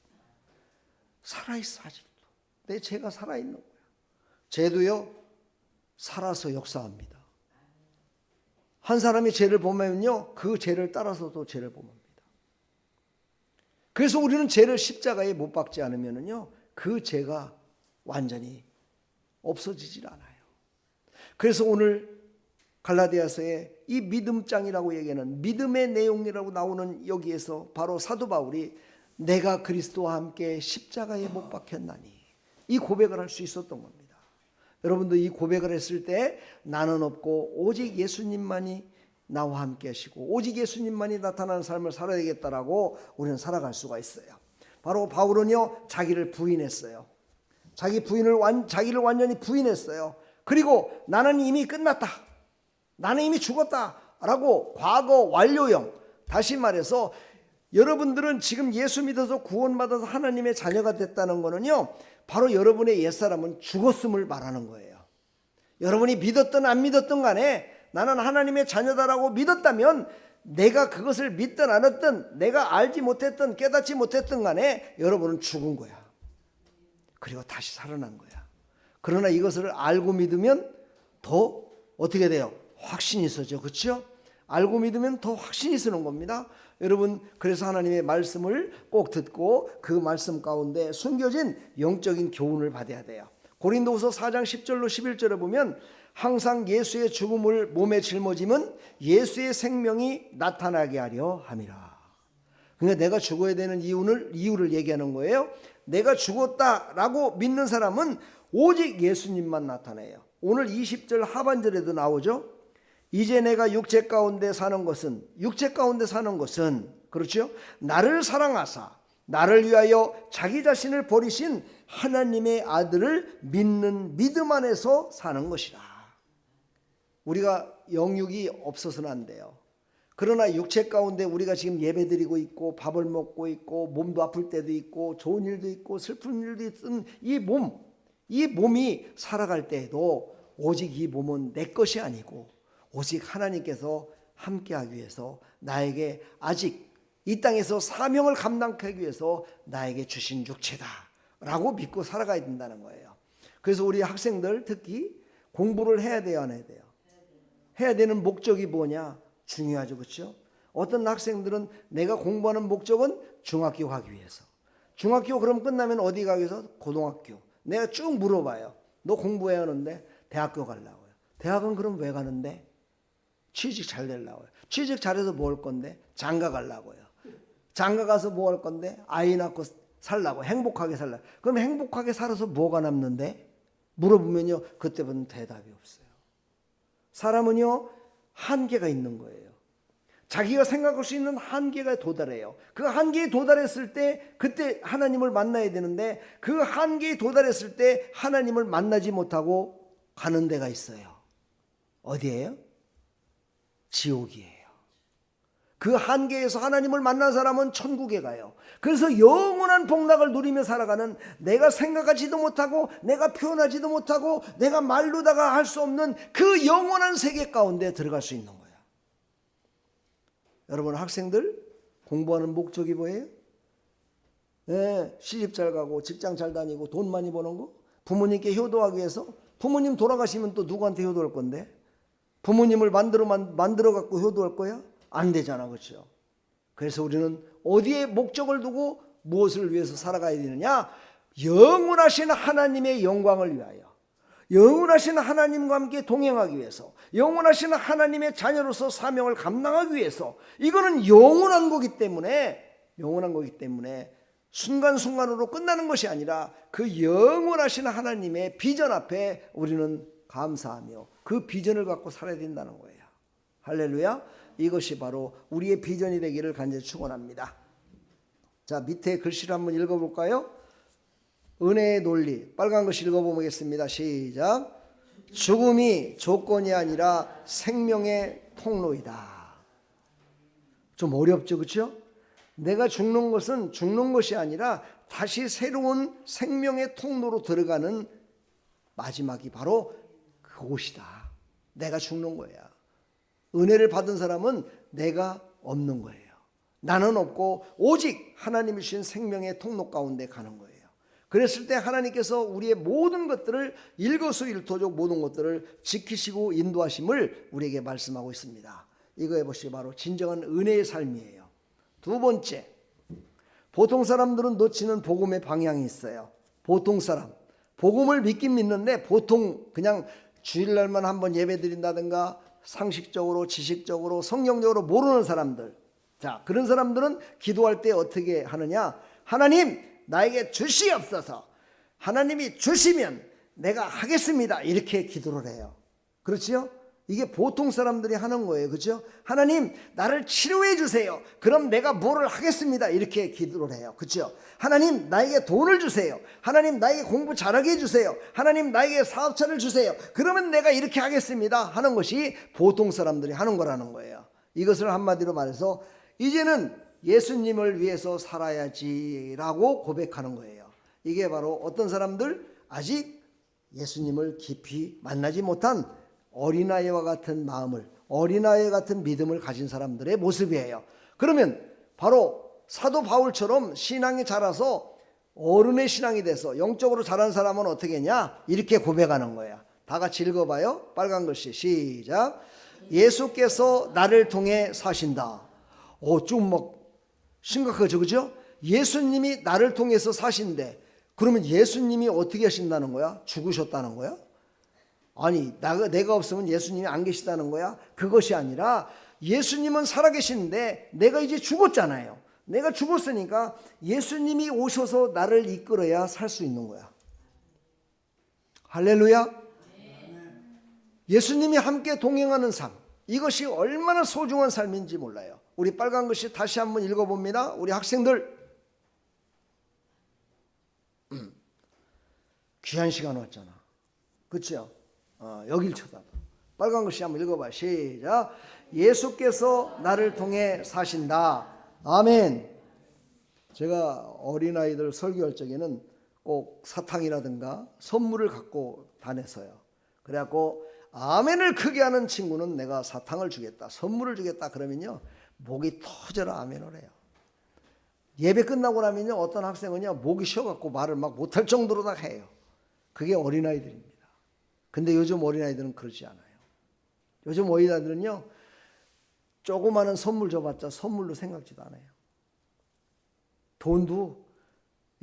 살아있어 아직도. 내 죄가 살아있는 거야. 죄도요 살아서 역사합니다. 한 사람이 죄를 범하면요 그 죄를 따라서도 죄를 범합니다. 그래서 우리는 죄를 십자가에 못 박지 않으면요 그 죄가 완전히 없어지질 않아요. 그래서 오늘 갈라디아서에 이 믿음장이라고 얘기하는 믿음의 내용이라고 나오는 여기에서 바로 사도 바울이 내가 그리스도와 함께 십자가에 못 박혔나니 이 고백을 할 수 있었던 겁니다. 여러분도 이 고백을 했을 때 나는 없고 오직 예수님만이 나와 함께 하시고 오직 예수님만이 나타나는 삶을 살아야 되겠다라고 우리는 살아갈 수가 있어요. 바로 바울은요 자기를 부인했어요. 자기를 완전히 부인했어요. 그리고 나는 이미 끝났다. 나는 이미 죽었다라고 과거 완료형. 다시 말해서 여러분들은 지금 예수 믿어서 구원받아서 하나님의 자녀가 됐다는 거는요 바로 여러분의 옛사람은 죽었음을 말하는 거예요. 여러분이 믿었든 안 믿었든 간에 나는 하나님의 자녀다라고 믿었다면 내가 그것을 믿든 안 믿든 내가 알지 못했든 깨닫지 못했든 간에 여러분은 죽은 거야. 그리고 다시 살아난 거야. 그러나 이것을 알고 믿으면 더 어떻게 돼요? 확신이 서죠. 그렇죠? 알고 믿으면 더 확신이 서는 겁니다. 여러분 그래서 하나님의 말씀을 꼭 듣고 그 말씀 가운데 숨겨진 영적인 교훈을 받아야 돼요. 고린도후서 4장 10절로 11절에 보면 항상 예수의 죽음을 몸에 짊어짐은 예수의 생명이 나타나게 하려 함이라. 그러니까 내가 죽어야 되는 이유를 얘기하는 거예요. 내가 죽었다라고 믿는 사람은 오직 예수님만 나타내요. 오늘 20절 하반절에도 나오죠. 이제 내가 육체 가운데 사는 것은 그렇죠? 나를 사랑하사 나를 위하여 자기 자신을 버리신 하나님의 아들을 믿는 믿음 안에서 사는 것이라. 우리가 영육이 없어서는 안 돼요. 그러나 육체 가운데 우리가 지금 예배드리고 있고 밥을 먹고 있고 몸도 아플 때도 있고 좋은 일도 있고 슬픈 일도 있던 이 몸이 살아갈 때에도 오직 이 몸은 내 것이 아니고 오직 하나님께서 함께하기 위해서 나에게 아직 이 땅에서 사명을 감당하기 위해서 나에게 주신 육체다라고 믿고 살아가야 된다는 거예요. 그래서 우리 학생들 특히 공부를 해야 돼요, 안 해야 돼요? 해야 되는 목적이 뭐냐? 중요하죠. 그렇죠? 어떤 학생들은 내가 공부하는 목적은 중학교 가기 위해서, 중학교 그럼 끝나면 어디 가기 위해서? 고등학교. 내가 쭉 물어봐요. 너 공부해야 하는데 대학교 가려고요. 대학은 그럼 왜 가는데? 취직 잘 되려고요. 취직 잘해서 뭐 할 건데? 장가 가려고요. 장가 가서 뭐 할 건데? 아이 낳고 살라고. 행복하게 살라고. 그럼 행복하게 살아서 뭐가 남는데? 물어보면요, 그때부터는 대답이 없어요. 사람은요, 한계가 있는 거예요. 자기가 생각할 수 있는 한계가 도달해요. 그 한계에 도달했을 때 그때 하나님을 만나야 되는데, 그 한계에 도달했을 때 하나님을 만나지 못하고 가는 데가 있어요. 어디예요? 지옥이에요. 그 한계에서 하나님을 만난 사람은 천국에 가요. 그래서 영원한 복락을 누리며 살아가는, 내가 생각하지도 못하고 내가 표현하지도 못하고 내가 말로다가 할 수 없는 그 영원한 세계 가운데 들어갈 수 있는 거예요. 여러분 학생들 공부하는 목적이 뭐예요? 시집 잘 가고 직장 잘 다니고 돈 많이 버는 거? 부모님께 효도하기 위해서? 부모님 돌아가시면 또 누구한테 효도할 건데? 부모님을 만들어 갖고 효도할 거야? 안 되잖아, 그렇죠? 그래서 우리는 어디에 목적을 두고 무엇을 위해서 살아가야 되느냐? 영원하신 하나님의 영광을 위하여, 영원하신 하나님과 함께 동행하기 위해서, 영원하신 하나님의 자녀로서 사명을 감당하기 위해서. 이거는 영원한 거기 때문에 순간순간으로 끝나는 것이 아니라 그 영원하신 하나님의 비전 앞에 우리는 감사하며 그 비전을 갖고 살아야 된다는 거예요. 할렐루야. 이것이 바로 우리의 비전이 되기를 간절히 축원합니다. 자, 밑에 글씨를 한번 읽어볼까요? 은혜의 논리, 빨간 글씨 읽어보겠습니다. 시작. 죽음이 조건이 아니라 생명의 통로이다. 좀 어렵죠, 그렇죠? 내가 죽는 것은 죽는 것이 아니라 다시 새로운 생명의 통로로 들어가는 마지막이 바로 그곳이다. 내가 죽는 거야. 은혜를 받은 사람은 내가 없는 거예요. 나는 없고 오직 하나님이 주신 생명의 통로 가운데 가는 거예요. 그랬을 때 하나님께서 우리의 모든 것들을 일거수일투족 모든 것들을 지키시고 인도하심을 우리에게 말씀하고 있습니다. 이거에 보시기 바로 진정한 은혜의 삶이에요. 두 번째, 보통 사람들은 놓치는 복음의 방향이 있어요. 보통 사람, 복음을 믿긴 믿는데 보통 그냥 주일날만 한번 예배 드린다든가 상식적으로 지식적으로 성경적으로 모르는 사람들. 자, 그런 사람들은 기도할 때 어떻게 하느냐? 하나님 나에게 주시옵소서. 하나님이 주시면 내가 하겠습니다. 이렇게 기도를 해요. 그렇지요? 이게 보통 사람들이 하는 거예요. 그렇죠? 하나님 나를 치료해 주세요. 그럼 내가 뭐를 하겠습니다. 이렇게 기도를 해요. 그렇죠? 하나님 나에게 돈을 주세요. 하나님 나에게 공부 잘하게 해주세요. 하나님 나에게 사업차를 주세요. 그러면 내가 이렇게 하겠습니다 하는 것이 보통 사람들이 하는 거라는 거예요. 이것을 한마디로 말해서 이제는 예수님을 위해서 살아야지라고 고백하는 거예요. 이게 바로 어떤 사람들, 아직 예수님을 깊이 만나지 못한 어린아이와 같은 마음을, 어린아이 같은 믿음을 가진 사람들의 모습이에요. 그러면 바로 사도 바울처럼 신앙이 자라서 어른의 신앙이 돼서 영적으로 자란 사람은 어떻게 했냐? 이렇게 고백하는 거야. 다 같이 읽어봐요. 빨간 글씨 시작. 예수께서 나를 통해 사신다. 좀 막 심각하죠, 그죠? 예수님이 나를 통해서 사신대. 그러면 예수님이 어떻게 하신다는 거야? 죽으셨다는 거야? 아니, 내가 없으면 예수님이 안 계시다는 거야? 그것이 아니라 예수님은 살아계시는데 내가 이제 죽었잖아요. 내가 죽었으니까 예수님이 오셔서 나를 이끌어야 살 수 있는 거야. 할렐루야. 예수님이 함께 동행하는 삶, 이것이 얼마나 소중한 삶인지 몰라요. 우리 빨간 글씨 다시 한번 읽어봅니다. 우리 학생들, 귀한 시간 왔잖아. 그렇죠? 여길 쳐다봐. 빨간 글씨 한번 읽어봐. 시작. 예수께서 나를 통해 사신다. 아멘. 제가 어린아이들 설교할 적에는 꼭 사탕이라든가 선물을 갖고 다녔어요. 그래갖고 아멘을 크게 하는 친구는 내가 사탕을 주겠다, 선물을 주겠다 그러면요 목이 터져라 아멘을 해요. 예배 끝나고 나면요 어떤 학생은요 목이 쉬어갖고 말을 막 못할 정도로 다 해요. 그게 어린아이들입니다. 근데 요즘 어린아이들은 그러지 않아요. 요즘 어린아이들은요 조그마한 선물 줘봤자 선물로 생각지도 않아요. 돈도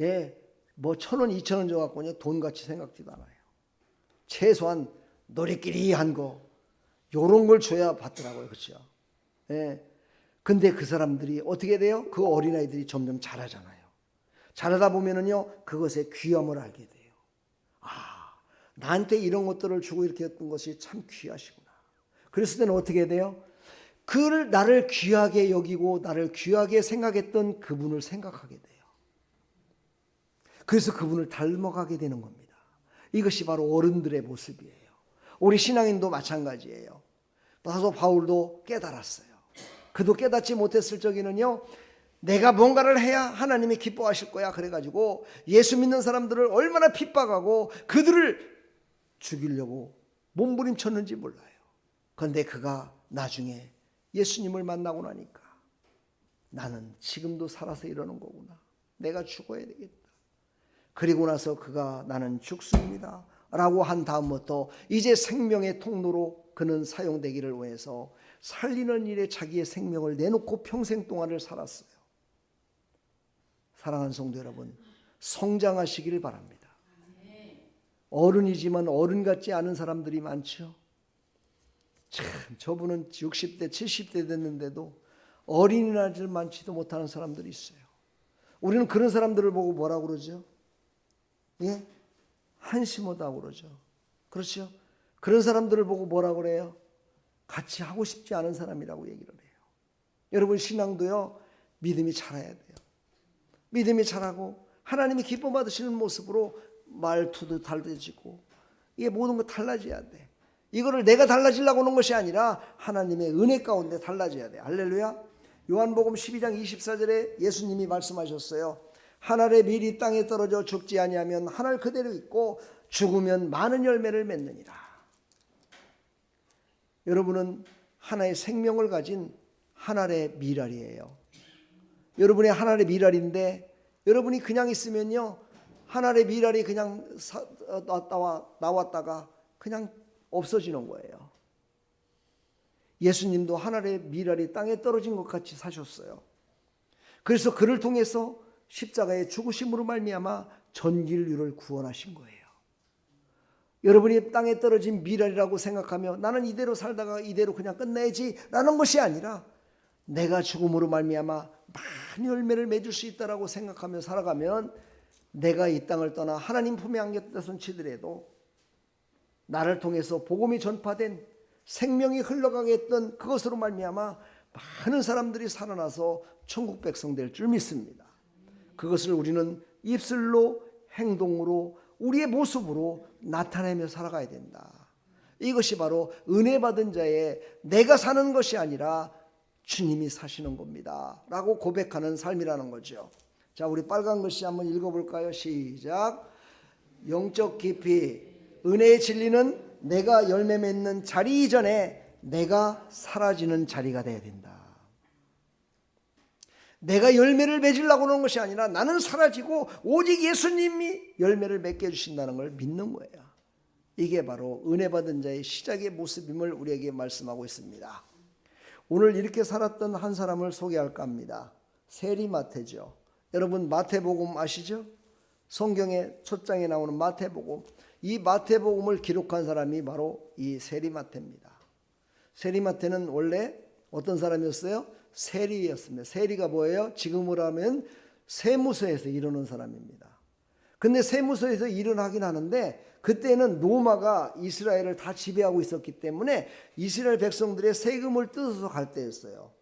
예, 뭐 1,000원, 2,000원 줘갖고는 돈같이 생각지도 않아요. 최소한 노래끼리 한 거, 요런 걸 줘야 받더라고요. 그렇죠? 예. 근데 그 사람들이 어떻게 돼요? 그 어린아이들이 점점 자라잖아요. 자라다 보면은요, 그것의 귀함을 알게 돼요. 아, 나한테 이런 것들을 주고 이렇게 했던 것이 참 귀하시구나. 그랬을 때는 어떻게 돼요? 그를 나를 귀하게 여기고 나를 귀하게 생각했던 그분을 생각하게 돼요. 그래서 그분을 닮아가게 되는 겁니다. 이것이 바로 어른들의 모습이에요. 우리 신앙인도 마찬가지예요. 사도 바울도 깨달았어요. 그도 깨닫지 못했을 적에는요, 내가 뭔가를 해야 하나님이 기뻐하실 거야 그래가지고 예수 믿는 사람들을 얼마나 핍박하고 그들을 죽이려고 몸부림쳤는지 몰라요. 그런데 그가 나중에 예수님을 만나고 나니까 나는 지금도 살아서 이러는 거구나. 내가 죽어야 되겠다. 그리고 나서 그가 나는 죽습니다 라고 한 다음부터 이제 생명의 통로로 그는 사용되기를 위해서 살리는 일에 자기의 생명을 내놓고 평생 동안을 살았어요. 사랑하는 성도 여러분, 성장하시기를 바랍니다. 어른이지만 어른 같지 않은 사람들이 많죠. 참, 저분은 60대 70대 됐는데도 어린이날 많지도 못하는 사람들이 있어요. 우리는 그런 사람들을 보고 뭐라고 그러죠? 예? 한심하다고 그러죠. 그렇죠? 그런 사람들을 보고 뭐라고 그래요? 같이 하고 싶지 않은 사람이라고 얘기를 해요. 여러분, 신앙도요, 믿음이 자라야 돼요. 믿음이 자라고 하나님이 기뻐 받으시는 모습으로 말투도 달라지고 이게 모든 거 달라져야 돼. 이거를 내가 달라지려고 하는 것이 아니라 하나님의 은혜 가운데 달라져야 돼. 할렐루야. 요한복음 12장 24절에 예수님이 말씀하셨어요. 하늘의 밀이 땅에 떨어져 죽지 아니하면 하늘 그대로 있고 죽으면 많은 열매를 맺느니라. 여러분은 하나의 생명을 가진 하늘의 미랄이에요. 여러분의 하늘의 미랄인데 여러분이 그냥 있으면요, 하늘의 미랄이 그냥 나왔다가 그냥 없어지는 거예요. 예수님도 하늘의 미랄이 땅에 떨어진 것 같이 사셨어요. 그래서 그를 통해서 십자가의 죽으심으로 말미암아 전 인류를 구원하신 거예요. 여러분이 땅에 떨어진 미랄이라고 생각하며 나는 이대로 살다가 이대로 그냥 끝내지 라는 것이 아니라 내가 죽음으로 말미암아 많은 열매를 맺을 수 있다라고 생각하며 살아가면 내가 이 땅을 떠나 하나님 품에 안겼다 손치더라도 나를 통해서 복음이 전파된 생명이 흘러가게 했던 그것으로 말미암아 많은 사람들이 살아나서 천국 백성 될 줄 믿습니다. 그것을 우리는 입술로, 행동으로, 우리의 모습으로 나타내며 살아가야 된다. 이것이 바로 은혜 받은 자의 내가 사는 것이 아니라 주님이 사시는 겁니다 라고 고백하는 삶이라는 거죠. 자, 우리 빨간 글씨 한번 읽어볼까요? 시작. 영적 깊이 은혜의 진리는 내가 열매 맺는 자리 이전에 내가 사라지는 자리가 돼야 된다. 내가 열매를 맺으려고 하는 것이 아니라 나는 사라지고 오직 예수님이 열매를 맺게 해주신다는 걸 믿는 거예요. 이게 바로 은혜 받은 자의 시작의 모습임을 우리에게 말씀하고 있습니다. 오늘 이렇게 살았던 한 사람을 소개할까 합니다. 세리마태죠. 여러분 마태복음 아시죠? 성경의 첫 장에 나오는 마태복음. 이 마태복음을 기록한 사람이 바로 이 세리마태입니다. 세리마태는 원래 어떤 사람이었어요? 세리였습니다. 세리가 뭐예요? 지금으로 하면 세무서에서 일하는 사람입니다. 근데 세무서에서 일을 하긴 하는데 그때는 로마가 이스라엘을 다 지배하고 있었기 때문에 이스라엘 백성들의 세금을 뜯어서 갈 때였어요.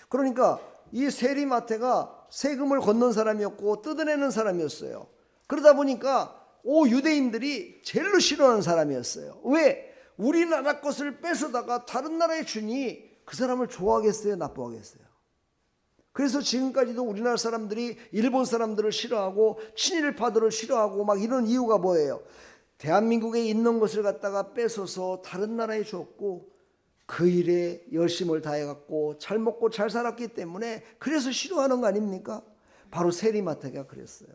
그러니까 이 세리마태가 세금을 걷는 사람이었고 뜯어내는 사람이었어요. 그러다 보니까 유대인들이 제일로 싫어하는 사람이었어요. 왜? 우리나라 것을 뺏어다가 다른 나라에 주니 그 사람을 좋아하겠어요? 나빠하겠어요? 그래서 지금까지도 우리나라 사람들이 일본 사람들을 싫어하고 친일파들을 싫어하고 막 이런 이유가 뭐예요? 대한민국에 있는 것을 갖다가 뺏어서 다른 나라에 줬고 그 일에 열심을 다해갖고 잘 먹고 잘 살았기 때문에 그래서 싫어하는 거 아닙니까? 바로 세리마태가 그랬어요.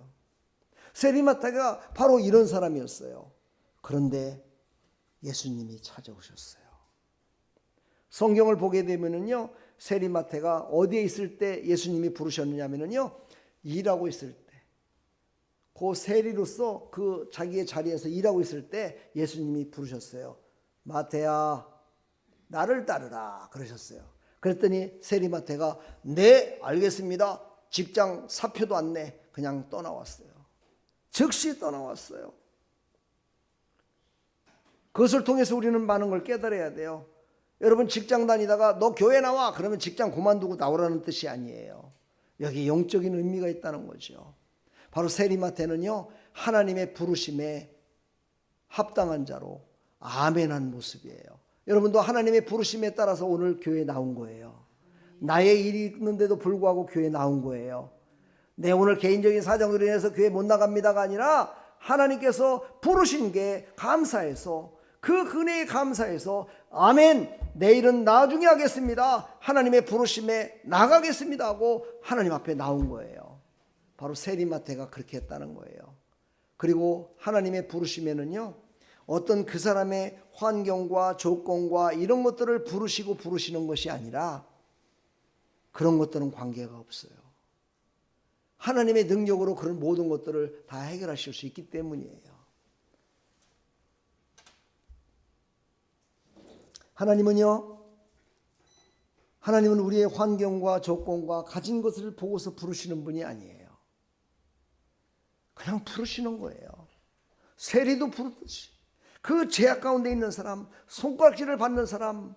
세리마태가 바로 이런 사람이었어요. 그런데 예수님이 찾아오셨어요. 성경을 보게 되면은요, 세리마태가 어디에 있을 때 예수님이 부르셨느냐면요, 일하고 있을 때, 그 세리로서 그 자기의 자리에서 일하고 있을 때 예수님이 부르셨어요. 마태야, 나를 따르라 그러셨어요. 그랬더니 세리 마태가 네, 알겠습니다. 직장 사표도 안 내. 그냥 떠나왔어요. 즉시 떠나왔어요. 그것을 통해서 우리는 많은 걸 깨달아야 돼요. 여러분 직장 다니다가 너 교회 나와 그러면 직장 그만두고 나오라는 뜻이 아니에요. 여기 영적인 의미가 있다는 거죠. 바로 세리마태는요, 하나님의 부르심에 합당한 자로 아멘한 모습이에요. 여러분도 하나님의 부르심에 따라서 오늘 교회에 나온 거예요. 나의 일이 있는데도 불구하고 교회에 나온 거예요. 내 오늘 개인적인 사정으로 인해서 교회 못 나갑니다가 아니라 하나님께서 부르신 게 감사해서, 그 은혜에 감사해서 아멘, 내일은 나중에 하겠습니다, 하나님의 부르심에 나가겠습니다 하고 하나님 앞에 나온 거예요. 바로 세리마태가 그렇게 했다는 거예요. 그리고 하나님의 부르심에는요, 어떤 그 사람의 환경과 조건과 이런 것들을 부르시는 것이 아니라 그런 것들은 관계가 없어요. 하나님의 능력으로 그런 모든 것들을 다 해결하실 수 있기 때문이에요. 하나님은 우리의 환경과 조건과 가진 것을 보고서 부르시는 분이 아니에요. 그냥 부르시는 거예요. 세리도 부르듯이 그 죄악 가운데 있는 사람, 손가락질을 받는 사람,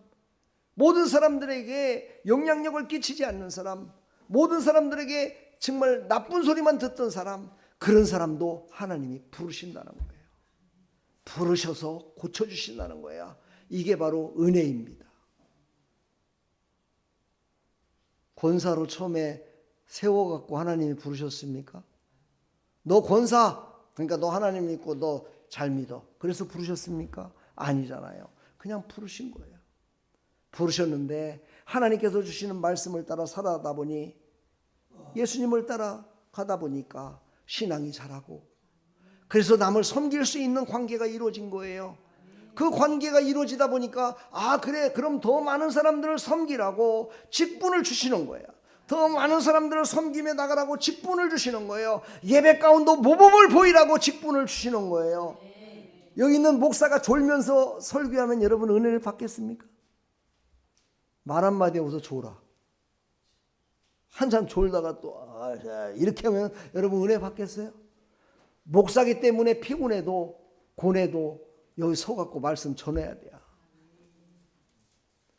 모든 사람들에게 영향력을 끼치지 않는 사람, 모든 사람들에게 정말 나쁜 소리만 듣던 사람, 그런 사람도 하나님이 부르신다는 거예요. 부르셔서 고쳐주신다는 거예요. 이게 바로 은혜입니다. 권사로 처음에 세워갖고 하나님이 부르셨습니까? 너 권사, 그러니까 너 하나님 믿고 너 잘 믿어, 그래서 부르셨습니까? 아니잖아요. 그냥 부르신 거예요. 부르셨는데 하나님께서 주시는 말씀을 따라 살아가다 보니, 예수님을 따라 가다 보니까 신앙이 자라고, 그래서 남을 섬길 수 있는 관계가 이루어진 거예요. 그 관계가 이루어지다 보니까 그래, 그럼 더 많은 사람들을 섬기라고 직분을 주시는 거예요. 더 많은 사람들을 섬기며 나가라고 직분을 주시는 거예요. 예배 가운데 모범을 보이라고 직분을 주시는 거예요. 여기 있는 목사가 졸면서 설교하면 여러분 은혜를 받겠습니까? 말 한마디 하고서 졸아. 한참 졸다가 또 이렇게 하면 여러분 은혜 받겠어요? 목사기 때문에 피곤해도 고뇌도 여기 서갖고 말씀 전해야 돼요.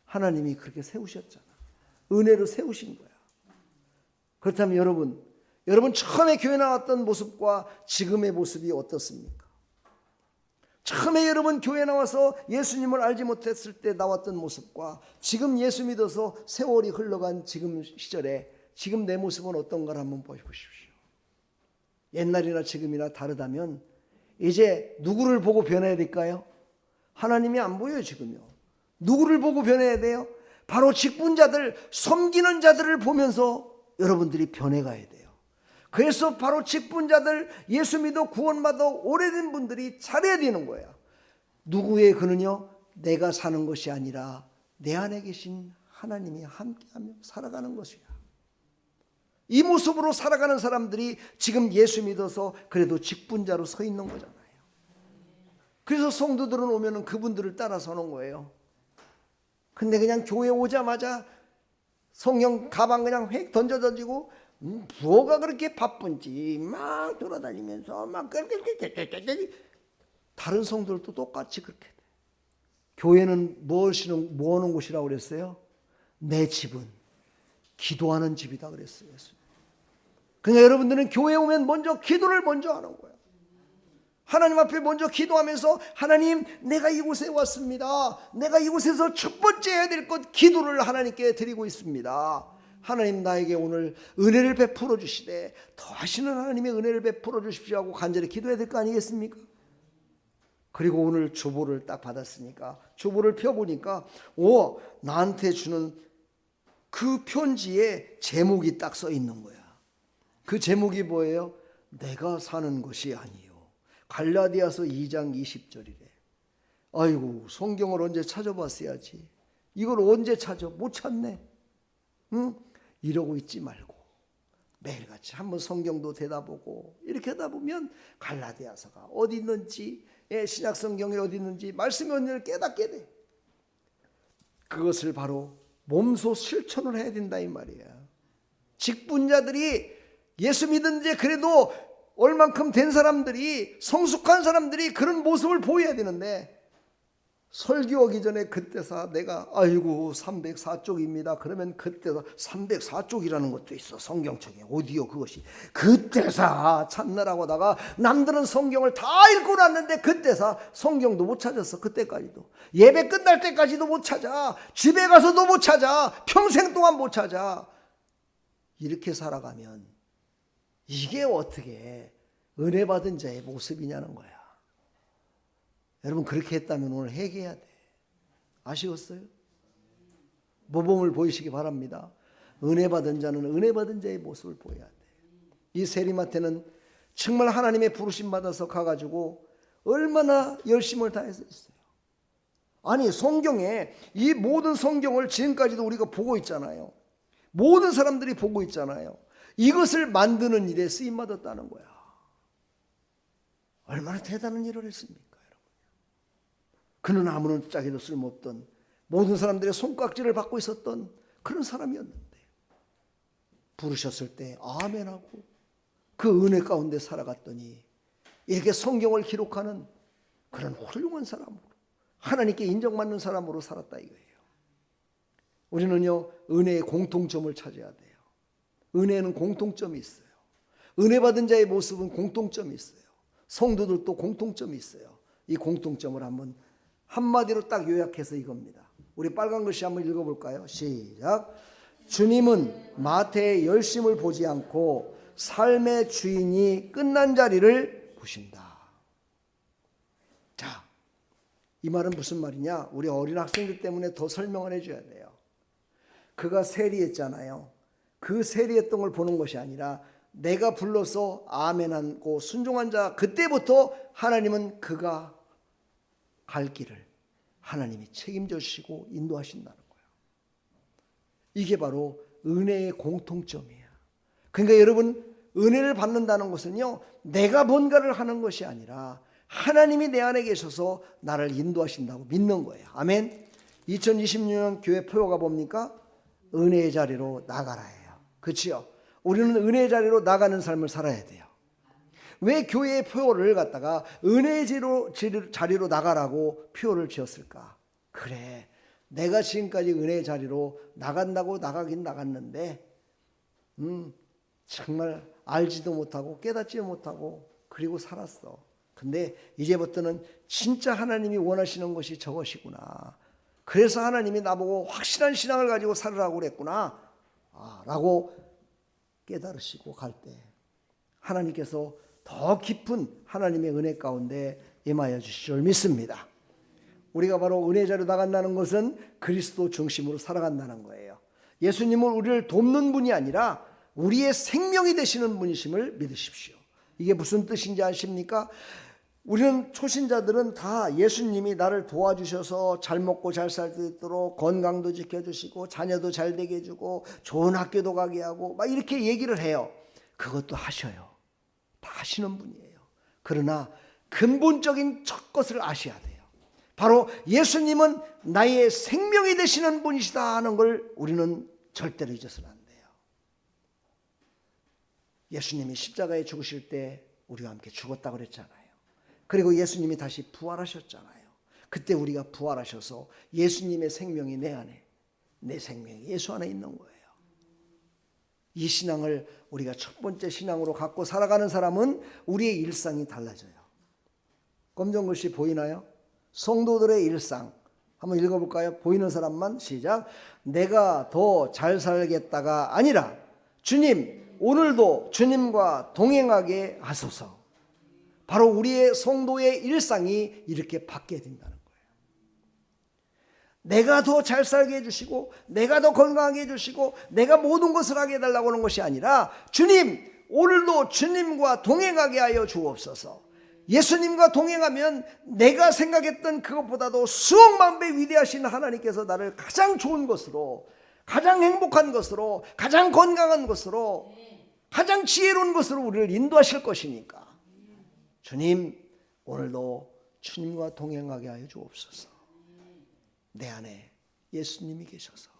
하나님이 그렇게 세우셨잖아. 은혜로 세우신 거야. 그렇다면 여러분 처음에 교회 나왔던 모습과 지금의 모습이 어떻습니까? 처음에 여러분 교회 나와서 예수님을 알지 못했을 때 나왔던 모습과 지금 예수 믿어서 세월이 흘러간 지금 시절에 지금 내 모습은 어떤가를 한번 보십시오. 옛날이나 지금이나 다르다면 이제 누구를 보고 변해야 될까요? 하나님이 안 보여요. 지금요. 누구를 보고 변해야 돼요? 바로 직분자들, 섬기는 자들을 보면서 여러분들이 변해가야 돼요. 그래서 바로 직분자들, 예수 믿어 구원받아 오래된 분들이 잘해야 되는 거예요. 누구의 그는요, 내가 사는 것이 아니라 내 안에 계신 하나님이 함께하며 살아가는 것이야. 이 모습으로 살아가는 사람들이 지금 예수 믿어서 그래도 직분자로 서 있는 거잖아요. 그래서 성도들은 오면은 그분들을 따라 서는 거예요. 근데 그냥 교회 오자마자 성경 가방 그냥 획 던지고 뭐가 그렇게 바쁜지 막 돌아다니면서 막 다른 성도들도 똑같이 그렇게 돼. 교회는 뭐 하는 곳이라고 그랬어요? 내 집은 기도하는 집이다 그랬어요. 그러니까 여러분들은 교회에 오면 먼저 기도를 먼저 하는 거예요. 하나님 앞에 먼저 기도하면서 하나님, 내가 이곳에 왔습니다. 내가 이곳에서 첫 번째 해야 될 것 기도를 하나님께 드리고 있습니다. 하나님, 나에게 오늘 은혜를 베풀어 주시되 더하시는 하나님의 은혜를 베풀어 주십시오 하고 간절히 기도해야 될 거 아니겠습니까? 그리고 오늘 주보를 딱 받았으니까 주보를 펴보니까 나한테 주는 그 편지에 제목이 딱 써 있는 거야. 그 제목이 뭐예요? 내가 사는 것이 아니요. 갈라디아서 2장 20절이래. 아이고, 성경을 언제 찾아봤어야지. 이걸 언제 찾아? 못 찾네. 응? 이러고 있지 말고 매일같이 한번 성경도 대다보고 이렇게 하다 보면 갈라디아서가 어디 있는지, 신약 성경이 어디 있는지, 말씀이 어디를 깨닫게 돼. 그것을 바로 몸소 실천을 해야 된다 이 말이야. 직분자들이, 예수 믿은 지 그래도 얼만큼 된 사람들이, 성숙한 사람들이 그런 모습을 보여야 되는데, 설교하기 전에 그때사 내가 아이고 304쪽입니다. 그러면 그때사 304쪽이라는 것도 있어. 성경책에 어디요 그것이. 그때사 찾느라고 하다가 남들은 성경을 다 읽고 났는데 그때사 성경도 못 찾았어. 그때까지도. 예배 끝날 때까지도 못 찾아. 집에 가서도 못 찾아. 평생 동안 못 찾아. 이렇게 살아가면 이게 어떻게 은혜 받은 자의 모습이냐는 거야. 여러분 그렇게 했다면 오늘 회개해야 돼. 아시겠어요? 모범을 보이시기 바랍니다. 은혜 받은 자는 은혜 받은 자의 모습을 보여야 돼. 이 세리마태는 정말 하나님의 부르심 받아서 가가지고 얼마나 열심을 다해서 있어요. 아니 성경에 이 모든 성경을 지금까지도 우리가 보고 있잖아요. 모든 사람들이 보고 있잖아요. 이것을 만드는 일에 쓰임받았다는 거야. 얼마나 대단한 일을 했습니까? 그는 아무런 짝에도 쓸모없던, 모든 사람들의 손깍지를 받고 있었던 그런 사람이었는데 부르셨을 때 아멘하고 그 은혜 가운데 살아갔더니 이렇게 성경을 기록하는 그런 훌륭한 사람으로, 하나님께 인정받는 사람으로 살았다 이거예요. 우리는요 은혜의 공통점을 찾아야 돼요. 은혜는 공통점이 있어요. 은혜 받은 자의 모습은 공통점이 있어요. 성도들도 공통점이 있어요. 이 공통점을 한마디로 딱 요약해서 이겁니다. 우리 빨간 글씨 한번 읽어볼까요? 시작. 주님은 마태의 열심을 보지 않고 삶의 주인이 끝난 자리를 보신다. 자, 이 말은 무슨 말이냐? 우리 어린 학생들 때문에 더 설명을 해줘야 돼요. 그가 세리했잖아요. 그 세리했던 걸 보는 것이 아니라 내가 불러서 아멘하고 순종한 자, 그때부터 하나님은 그가 갈 길을 하나님이 책임져 주시고 인도하신다는 거예요. 이게 바로 은혜의 공통점이에요. 그러니까 여러분 은혜를 받는다는 것은요 내가 뭔가를 하는 것이 아니라 하나님이 내 안에 계셔서 나를 인도하신다고 믿는 거예요. 아멘. 2026년 교회 표어가 뭡니까? 은혜의 자리로 나가라예요. 그렇지요? 우리는 은혜의 자리로 나가는 삶을 살아야 돼요. 왜 교회의 표를 갖다가 은혜의 자리로 나가라고 표를 지었을까? 그래, 내가 지금까지 은혜의 자리로 나간다고 나가긴 나갔는데 정말 알지도 못하고 깨닫지도 못하고 그리고 살았어. 근데 이제부터는 진짜 하나님이 원하시는 것이 저것이구나. 그래서 하나님이 나보고 확실한 신앙을 가지고 살으라고 그랬구나 라고 깨달으시고 갈 때 하나님께서 더 깊은 하나님의 은혜 가운데 임하여 주실 줄 믿습니다. 우리가 바로 은혜 자리로 나간다는 것은 그리스도 중심으로 살아간다는 거예요. 예수님은 우리를 돕는 분이 아니라 우리의 생명이 되시는 분이심을 믿으십시오. 이게 무슨 뜻인지 아십니까? 우리는 초신자들은 다 예수님이 나를 도와주셔서 잘 먹고 잘 살 수 있도록 건강도 지켜주시고 자녀도 잘 되게 해주고 좋은 학교도 가게 하고 막 이렇게 얘기를 해요. 그것도 하셔요. 다 하시는 분이에요. 그러나 근본적인 첫 것을 아셔야 돼요. 바로 예수님은 나의 생명이 되시는 분이시다 하는 걸 우리는 절대로 잊어서는 안 돼요. 예수님이 십자가에 죽으실 때 우리와 함께 죽었다고 그랬잖아요. 그리고 예수님이 다시 부활하셨잖아요. 그때 우리가 부활하셔서 예수님의 생명이 내 안에, 내 생명이 예수 안에 있는 거예요. 이 신앙을 우리가 첫 번째 신앙으로 갖고 살아가는 사람은 우리의 일상이 달라져요. 검정 글씨 보이나요? 성도들의 일상 한번 읽어볼까요? 보이는 사람만 시작. 내가 더 잘 살겠다가 아니라 주님 오늘도 주님과 동행하게 하소서. 바로 우리의 성도의 일상이 이렇게 바뀌어야 된다는 거예요. 내가 더 잘 살게 해주시고 내가 더 건강하게 해주시고 내가 모든 것을 하게 해달라고 하는 것이 아니라 주님 오늘도 주님과 동행하게 하여 주옵소서. 예수님과 동행하면 내가 생각했던 그것보다도 수억만 배 위대하신 하나님께서 나를 가장 좋은 것으로, 가장 행복한 것으로, 가장 건강한 것으로, 가장 지혜로운 것으로 우리를 인도하실 것이니까 주님, 오늘도 주님과 동행하게 하여 주옵소서. 내 안에 예수님이 계셔서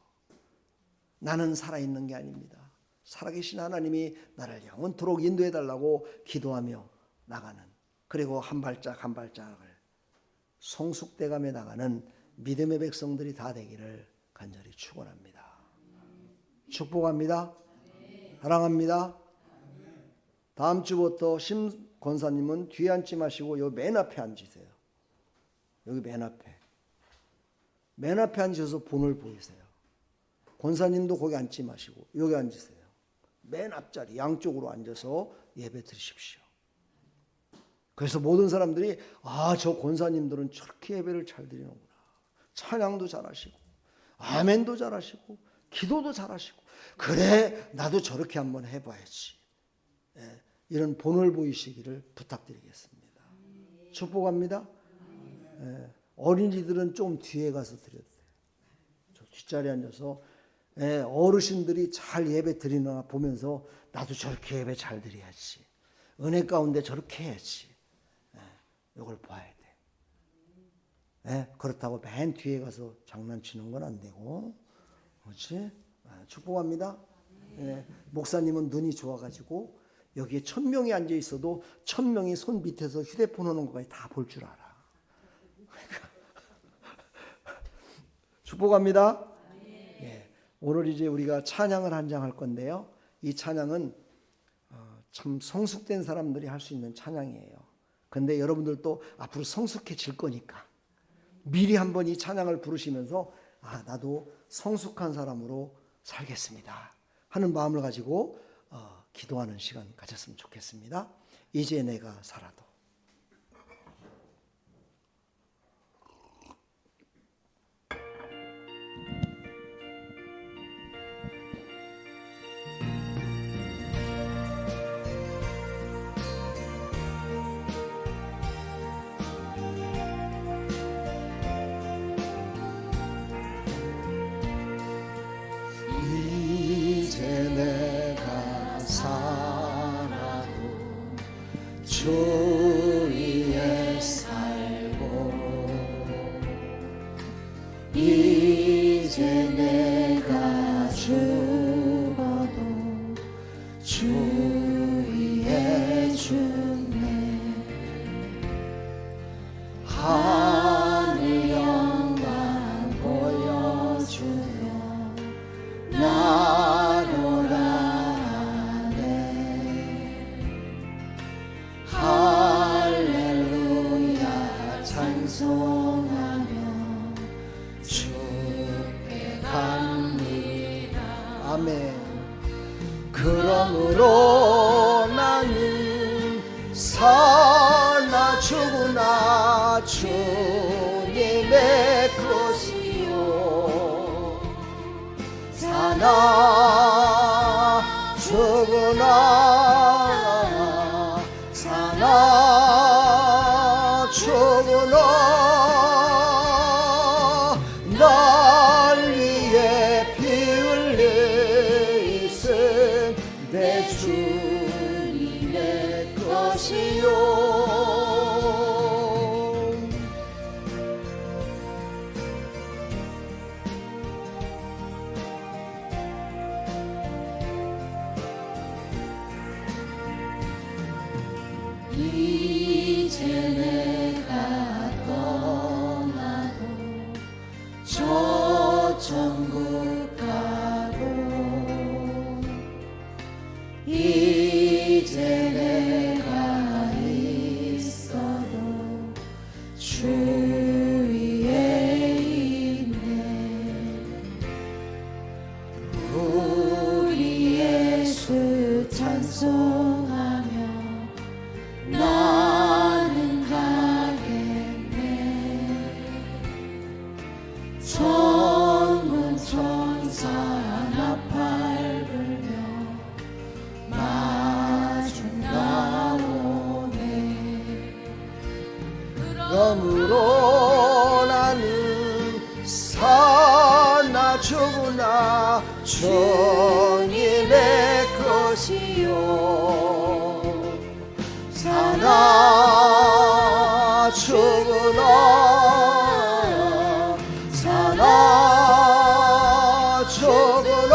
나는 살아있는 게 아닙니다. 살아계신 하나님이 나를 영원토록 인도해 달라고 기도하며 나가는, 그리고 한 발짝 한 발짝을 성숙돼가며 나가는 믿음의 백성들이 다 되기를 간절히 축원합니다. 축복합니다. 사랑합니다. 다음 주부터 심 권사님은 뒤에 앉지 마시고 여기 맨 앞에 앉으세요. 여기 맨 앞에. 맨 앞에 앉으셔서 본을 보이세요. 권사님도 거기 앉지 마시고 여기 앉으세요. 맨 앞자리 양쪽으로 앉아서 예배 드리십시오. 그래서 모든 사람들이 저 권사님들은 저렇게 예배를 잘 드리는구나. 찬양도 잘하시고 아멘도 잘하시고 기도도 잘하시고, 그래 나도 저렇게 한번 해봐야지. 이런 본을 보이시기를 부탁드리겠습니다. 축복합니다. 어린이들은 좀 뒤에 가서 드려도 돼요. 저 뒷자리에 앉아서 어르신들이 잘 예배 드리나 보면서 나도 저렇게 예배 잘 드려야지. 은혜 가운데 저렇게 해야지. 이걸 봐야 돼. 그렇다고 맨 뒤에 가서 장난치는 건 안 되고, 그렇지? 축복합니다. 목사님은 눈이 좋아가지고 여기에 1000명이 앉아 있어도 1000명이 손 밑에서 휴대폰 오는 것까지 다 볼 줄 알아. 축복합니다. 오늘 이제 우리가 찬양을 한 장 할 건데요. 이 찬양은 참 성숙된 사람들이 할 수 있는 찬양이에요. 근데 여러분들도 앞으로 성숙해질 거니까 미리 한번 이 찬양을 부르시면서 나도 성숙한 사람으로 살겠습니다 하는 마음을 가지고 기도하는 시간 가졌으면 좋겠습니다. 이제 내가 살아도. 이제 내가 살아도 주 위에 살고, 이제 내가 죽어도 주 위에 죽네. 하늘 영광 보여주며 나노라 하네. 할렐루야 찬송하며 주께 갑니다. 아멘. 그러므로 나는 사나 죽으나 주님의 것이요, 사나 죽으나 사나 죽으나 날 위해 피 흘리신 내 주님의 것이요. 이제 내가 떠나도 저 천국 가고, 이제 내가 있어도 주 위에 있네. 우리 예수 찬송하며 나는 가겠네. 천군 천사 나팔 불며 마중 나오네. 그러므로 나는 사나 죽으나 주님의 것이요, 사나 죽으나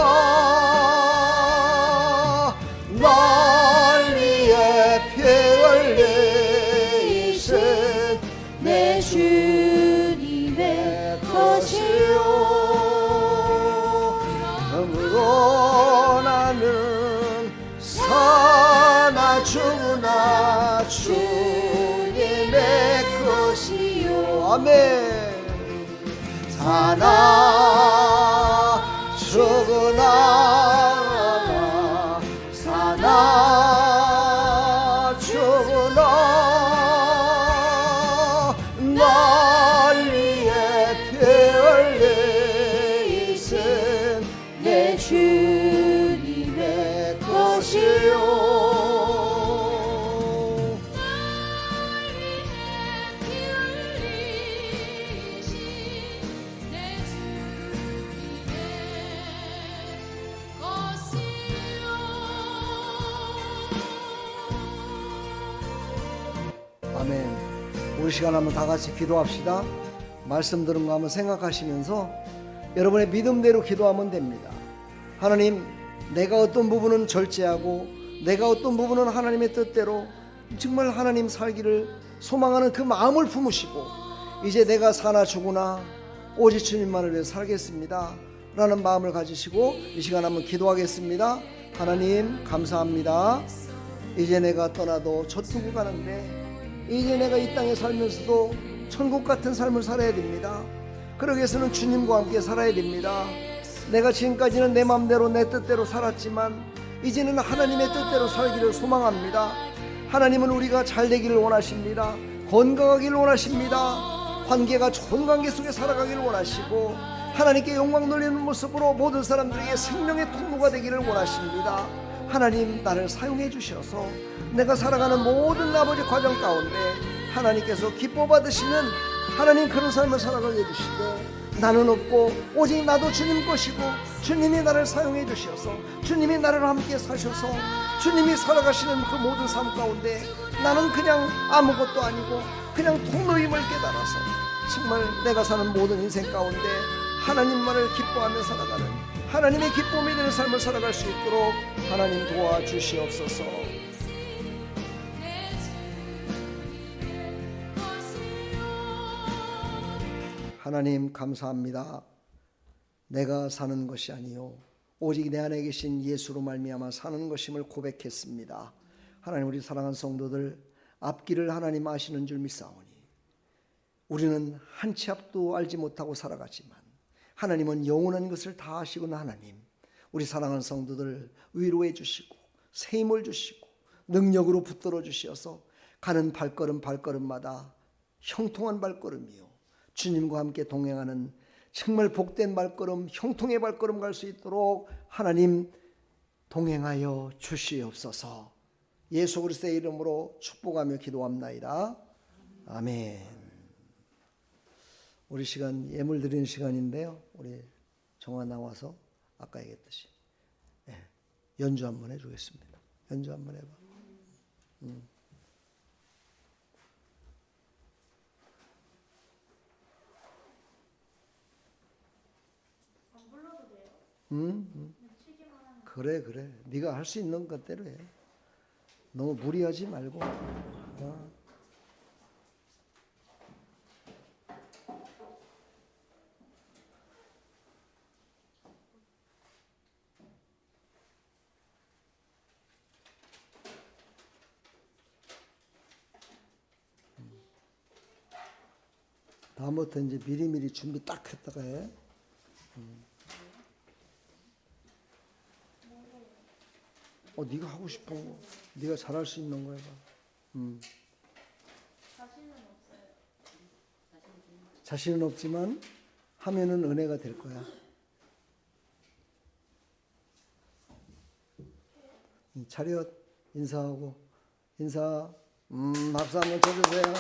날 위해 피 흘리신 내 주님의 것이요 그러므로 나는 사나 죽으나 주님의 것이요 아멘 사나 죽으나 사나 죽으나 날 위해 피 흘리신 내 주님의 것이요 아멘. 우리 시간 한번 다 같이 기도합시다. 말씀 들은 거 한번 생각하시면서 여러분의 믿음대로 기도하면 됩니다. 하나님, 내가 어떤 부분은 절제하고 내가 어떤 부분은 하나님의 뜻대로 정말 하나님 살기를 소망하는 그 마음을 품으시고 이제 내가 사나 죽으나 오직 주님만을 위해 살겠습니다 라는 마음을 가지시고 이 시간 한번 기도하겠습니다. 하나님 감사합니다. 이제 내가 떠나도 저두고 가는데 이제 내가 이 땅에 살면서도 천국 같은 삶을 살아야 됩니다. 그러기 위해서는 주님과 함께 살아야 됩니다. 내가 지금까지는 내 맘대로 내 뜻대로 살았지만 이제는 하나님의 뜻대로 살기를 소망합니다. 하나님은 우리가 잘 되기를 원하십니다. 건강하기를 원하십니다. 관계가 좋은 관계 속에 살아가기를 원하시고 하나님께 영광 돌리는 모습으로 모든 사람들에게 생명의 통로가 되기를 원하십니다. 하나님 나를 사용해 주셔서 내가 살아가는 모든 아버지 과정 가운데 하나님께서 기뻐 받으시는 하나님 그런 삶을 살아가게 해주시되 나는 없고 오직 나도 주님 것이고 주님이 나를 사용해 주셔서 주님이 나를 함께 사셔서 주님이 살아가시는 그 모든 삶 가운데 나는 그냥 아무것도 아니고 그냥 통로임을 깨달아서 정말 내가 사는 모든 인생 가운데 하나님만을 기뻐하며 살아가는 하나님의 기쁨이 되는 삶을 살아갈 수 있도록 하나님 도와주시옵소서. 하나님 감사합니다. 내가 사는 것이 아니요 오직 내 안에 계신 예수로 말미암아 사는 것임을 고백했습니다. 하나님 우리 사랑하는 성도들 앞길을 하나님 아시는 줄 믿사오니 우리는 한 치 앞도 알지 못하고 살아가지만 하나님은 영원한 것을 다 아시는 하나님 우리 사랑하는 성도들 위로해 주시고 새 힘을 주시고 능력으로 붙들어 주시어서 가는 발걸음마다 형통한 발걸음이요 주님과 함께 동행하는 정말 복된 발걸음 형통의 발걸음 갈 수 있도록 하나님 동행하여 주시옵소서. 예수 그리스도의 이름으로 축복하며 기도합나이다. 아멘. 우리 시간 예물 드리는 시간인데요. 우리 정화 나와서 아까 얘기했듯이 연주 한번 해주겠습니다. 연주 한번 해봐. 안 불러도 돼요? 그래. 네가 할 수 있는 것대로 해. 너무 무리하지 말고. 다음부터 이제 미리미리 준비 딱 했다가 해. 네가 하고 싶은 거, 네가 잘할 수 있는 거 해봐. 자신은 없어요. 자신은 없지만 하면은 은혜가 될 거야. 차렷 인사하고 인사. 박수 한번 쳐주세요.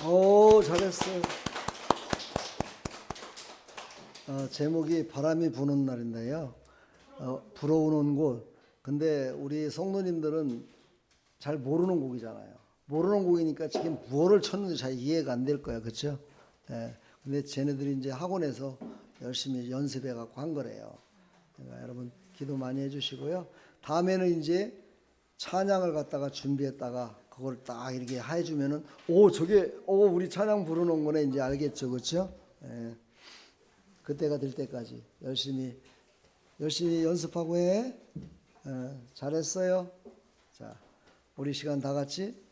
오, 잘했어요. 제목이 바람이 부는 날인데요. 불어오는 곳. 근데 우리 성도님들은 잘 모르는 곡이잖아요. 모르는 곡이니까 지금 무엇을 쳤는지 잘 이해가 안 될 거야, 그렇죠? 예. 근데 쟤네들이 이제 학원에서 열심히 연습해 갖고 한 거래요. 그러니까 여러분 기도 많이 해주시고요. 다음에는 이제 찬양을 갖다가 준비했다가 그걸 딱 이렇게 해주면은 저게 우리 찬양 부르는 거네 이제 알겠죠, 그렇죠? 예. 그때가 될 때까지 열심히 연습하고 해. 잘했어요. 자, 우리 시간 다 같이.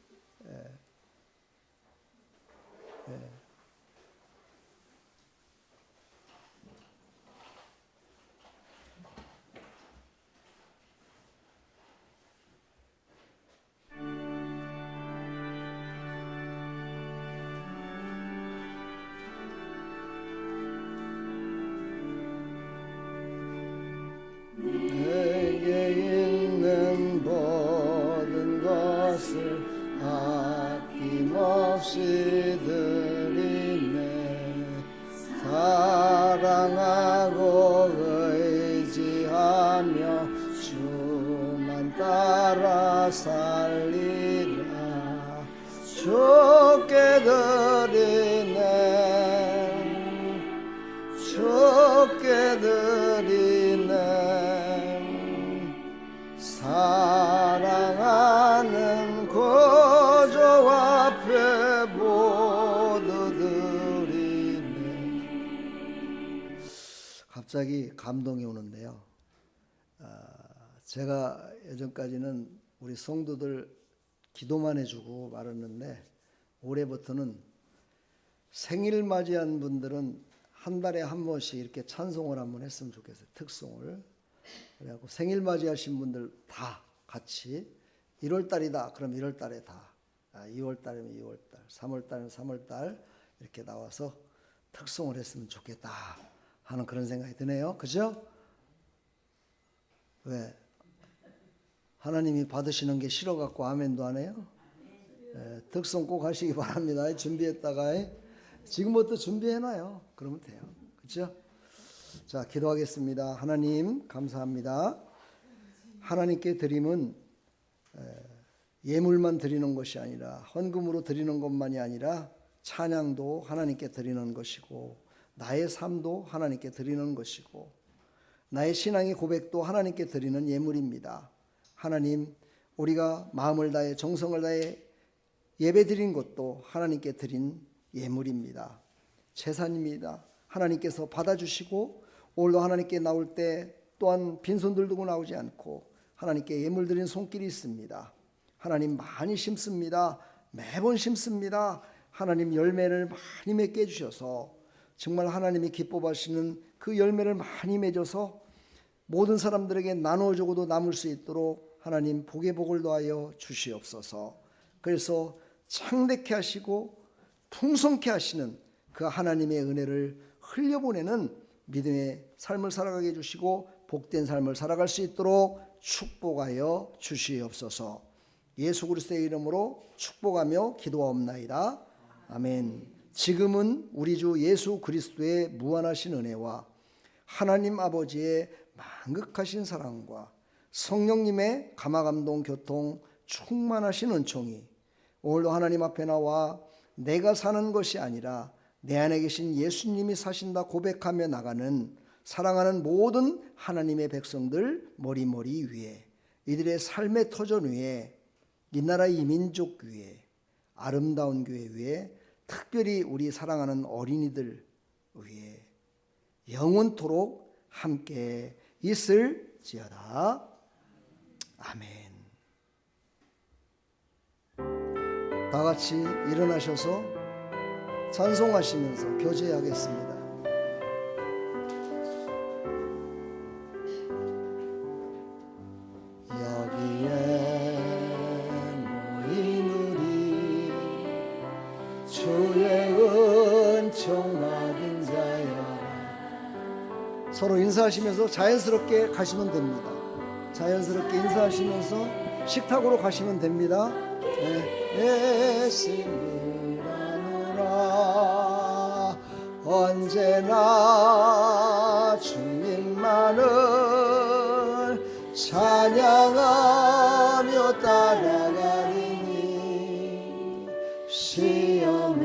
내게 있는 모든 것을 아낌없이 드리네. 사랑하고 의지하며 주만 따라 살리라. 주께 드리네. 주께 드리네. 사랑하는 구주 앞에 모두 드리네. 갑자기 감동이 오는데요. 제가 예전까지는 우리 성도들 기도만 해주고 말았는데 올해부터는 생일 맞이한 분들은 한 달에 한 번씩 이렇게 찬송을 한번 했으면 좋겠어요. 특송을. 그래갖고 생일 맞이하신 분들 다 같이 1월달이다. 그럼 1월달에 다. 2월달이면 2월달, 3월달이면 3월달 이렇게 나와서 특송을 했으면 좋겠다 하는 그런 생각이 드네요. 그죠? 왜? 하나님이 받으시는 게 싫어갖고 아멘도 안 해요? 특송 꼭 하시기 바랍니다. 준비했다가 지금부터 준비해놔요. 그러면 돼요. 그렇죠? 자, 기도하겠습니다. 하나님 감사합니다. 하나님께 드림은 예물만 드리는 것이 아니라 헌금으로 드리는 것만이 아니라 찬양도 하나님께 드리는 것이고 나의 삶도 하나님께 드리는 것이고 나의 신앙의 고백도 하나님께 드리는 예물입니다. 하나님, 우리가 마음을 다해 정성을 다해 예배 드린 것도 하나님께 드린 예물입니다. 재산입니다. 하나님께서 받아주시고 오늘도 하나님께 나올 때 또한 빈손 들고 나오지 않고 하나님께 예물 드린 손길이 있습니다. 하나님 많이 심습니다. 매번 심습니다. 하나님 열매를 많이 맺게 해주셔서 정말 하나님이 기뻐 하시는 그 열매를 많이 맺어서 모든 사람들에게 나누어주고도 남을 수 있도록 하나님 복의 복을 더하여 주시옵소서. 그래서 창대케 하시고 풍성케 하시는 그 하나님의 은혜를 흘려보내는 믿음의 삶을 살아가게 해주시고 복된 삶을 살아갈 수 있도록 축복하여 주시옵소서. 예수 그리스도의 이름으로 축복하며 기도하옵나이다. 아멘. 지금은 우리 주 예수 그리스도의 무한하신 은혜와 하나님 아버지의 만극하신 사랑과 성령님의 감화감동 교통 충만하신 은총이 오늘도 하나님 앞에 나와 내가 사는 것이 아니라 내 안에 계신 예수님이 사신다 고백하며 나가는 사랑하는 모든 하나님의 백성들 머리머리 위에 이들의 삶의 터전 위에 이 나라 이 민족 위에 아름다운 교회 위에 특별히 우리 사랑하는 어린이들 위에 영원토록 함께 있을지어다. 아멘. 다 같이 일어나셔서 찬송하시면서 교제하겠습니다. 여기에 모인 우리 주의 은총 받은 자여. 서로 인사하시면서 자연스럽게 가시면 됩니다. 자연스럽게 인사하시면서 식탁으로 가시면 됩니다. 예수님이라는 언제나 주님만을 찬양하며 따라가리니 시험을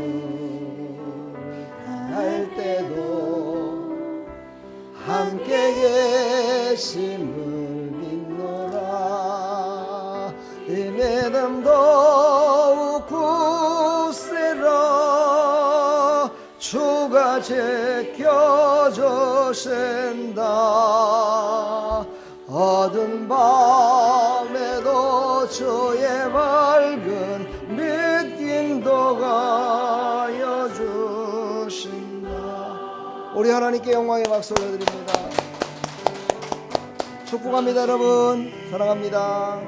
당할 때도 함께 계심을 믿노라. 이 믿음 더욱 굳세라. 주가 지켜주신다. 어두운 밤에도 주의 밝은 빛 인도하여 주신다. 우리 하나님께 영광의 박수 올려드립니다. 축복합니다. 여러분 사랑합니다.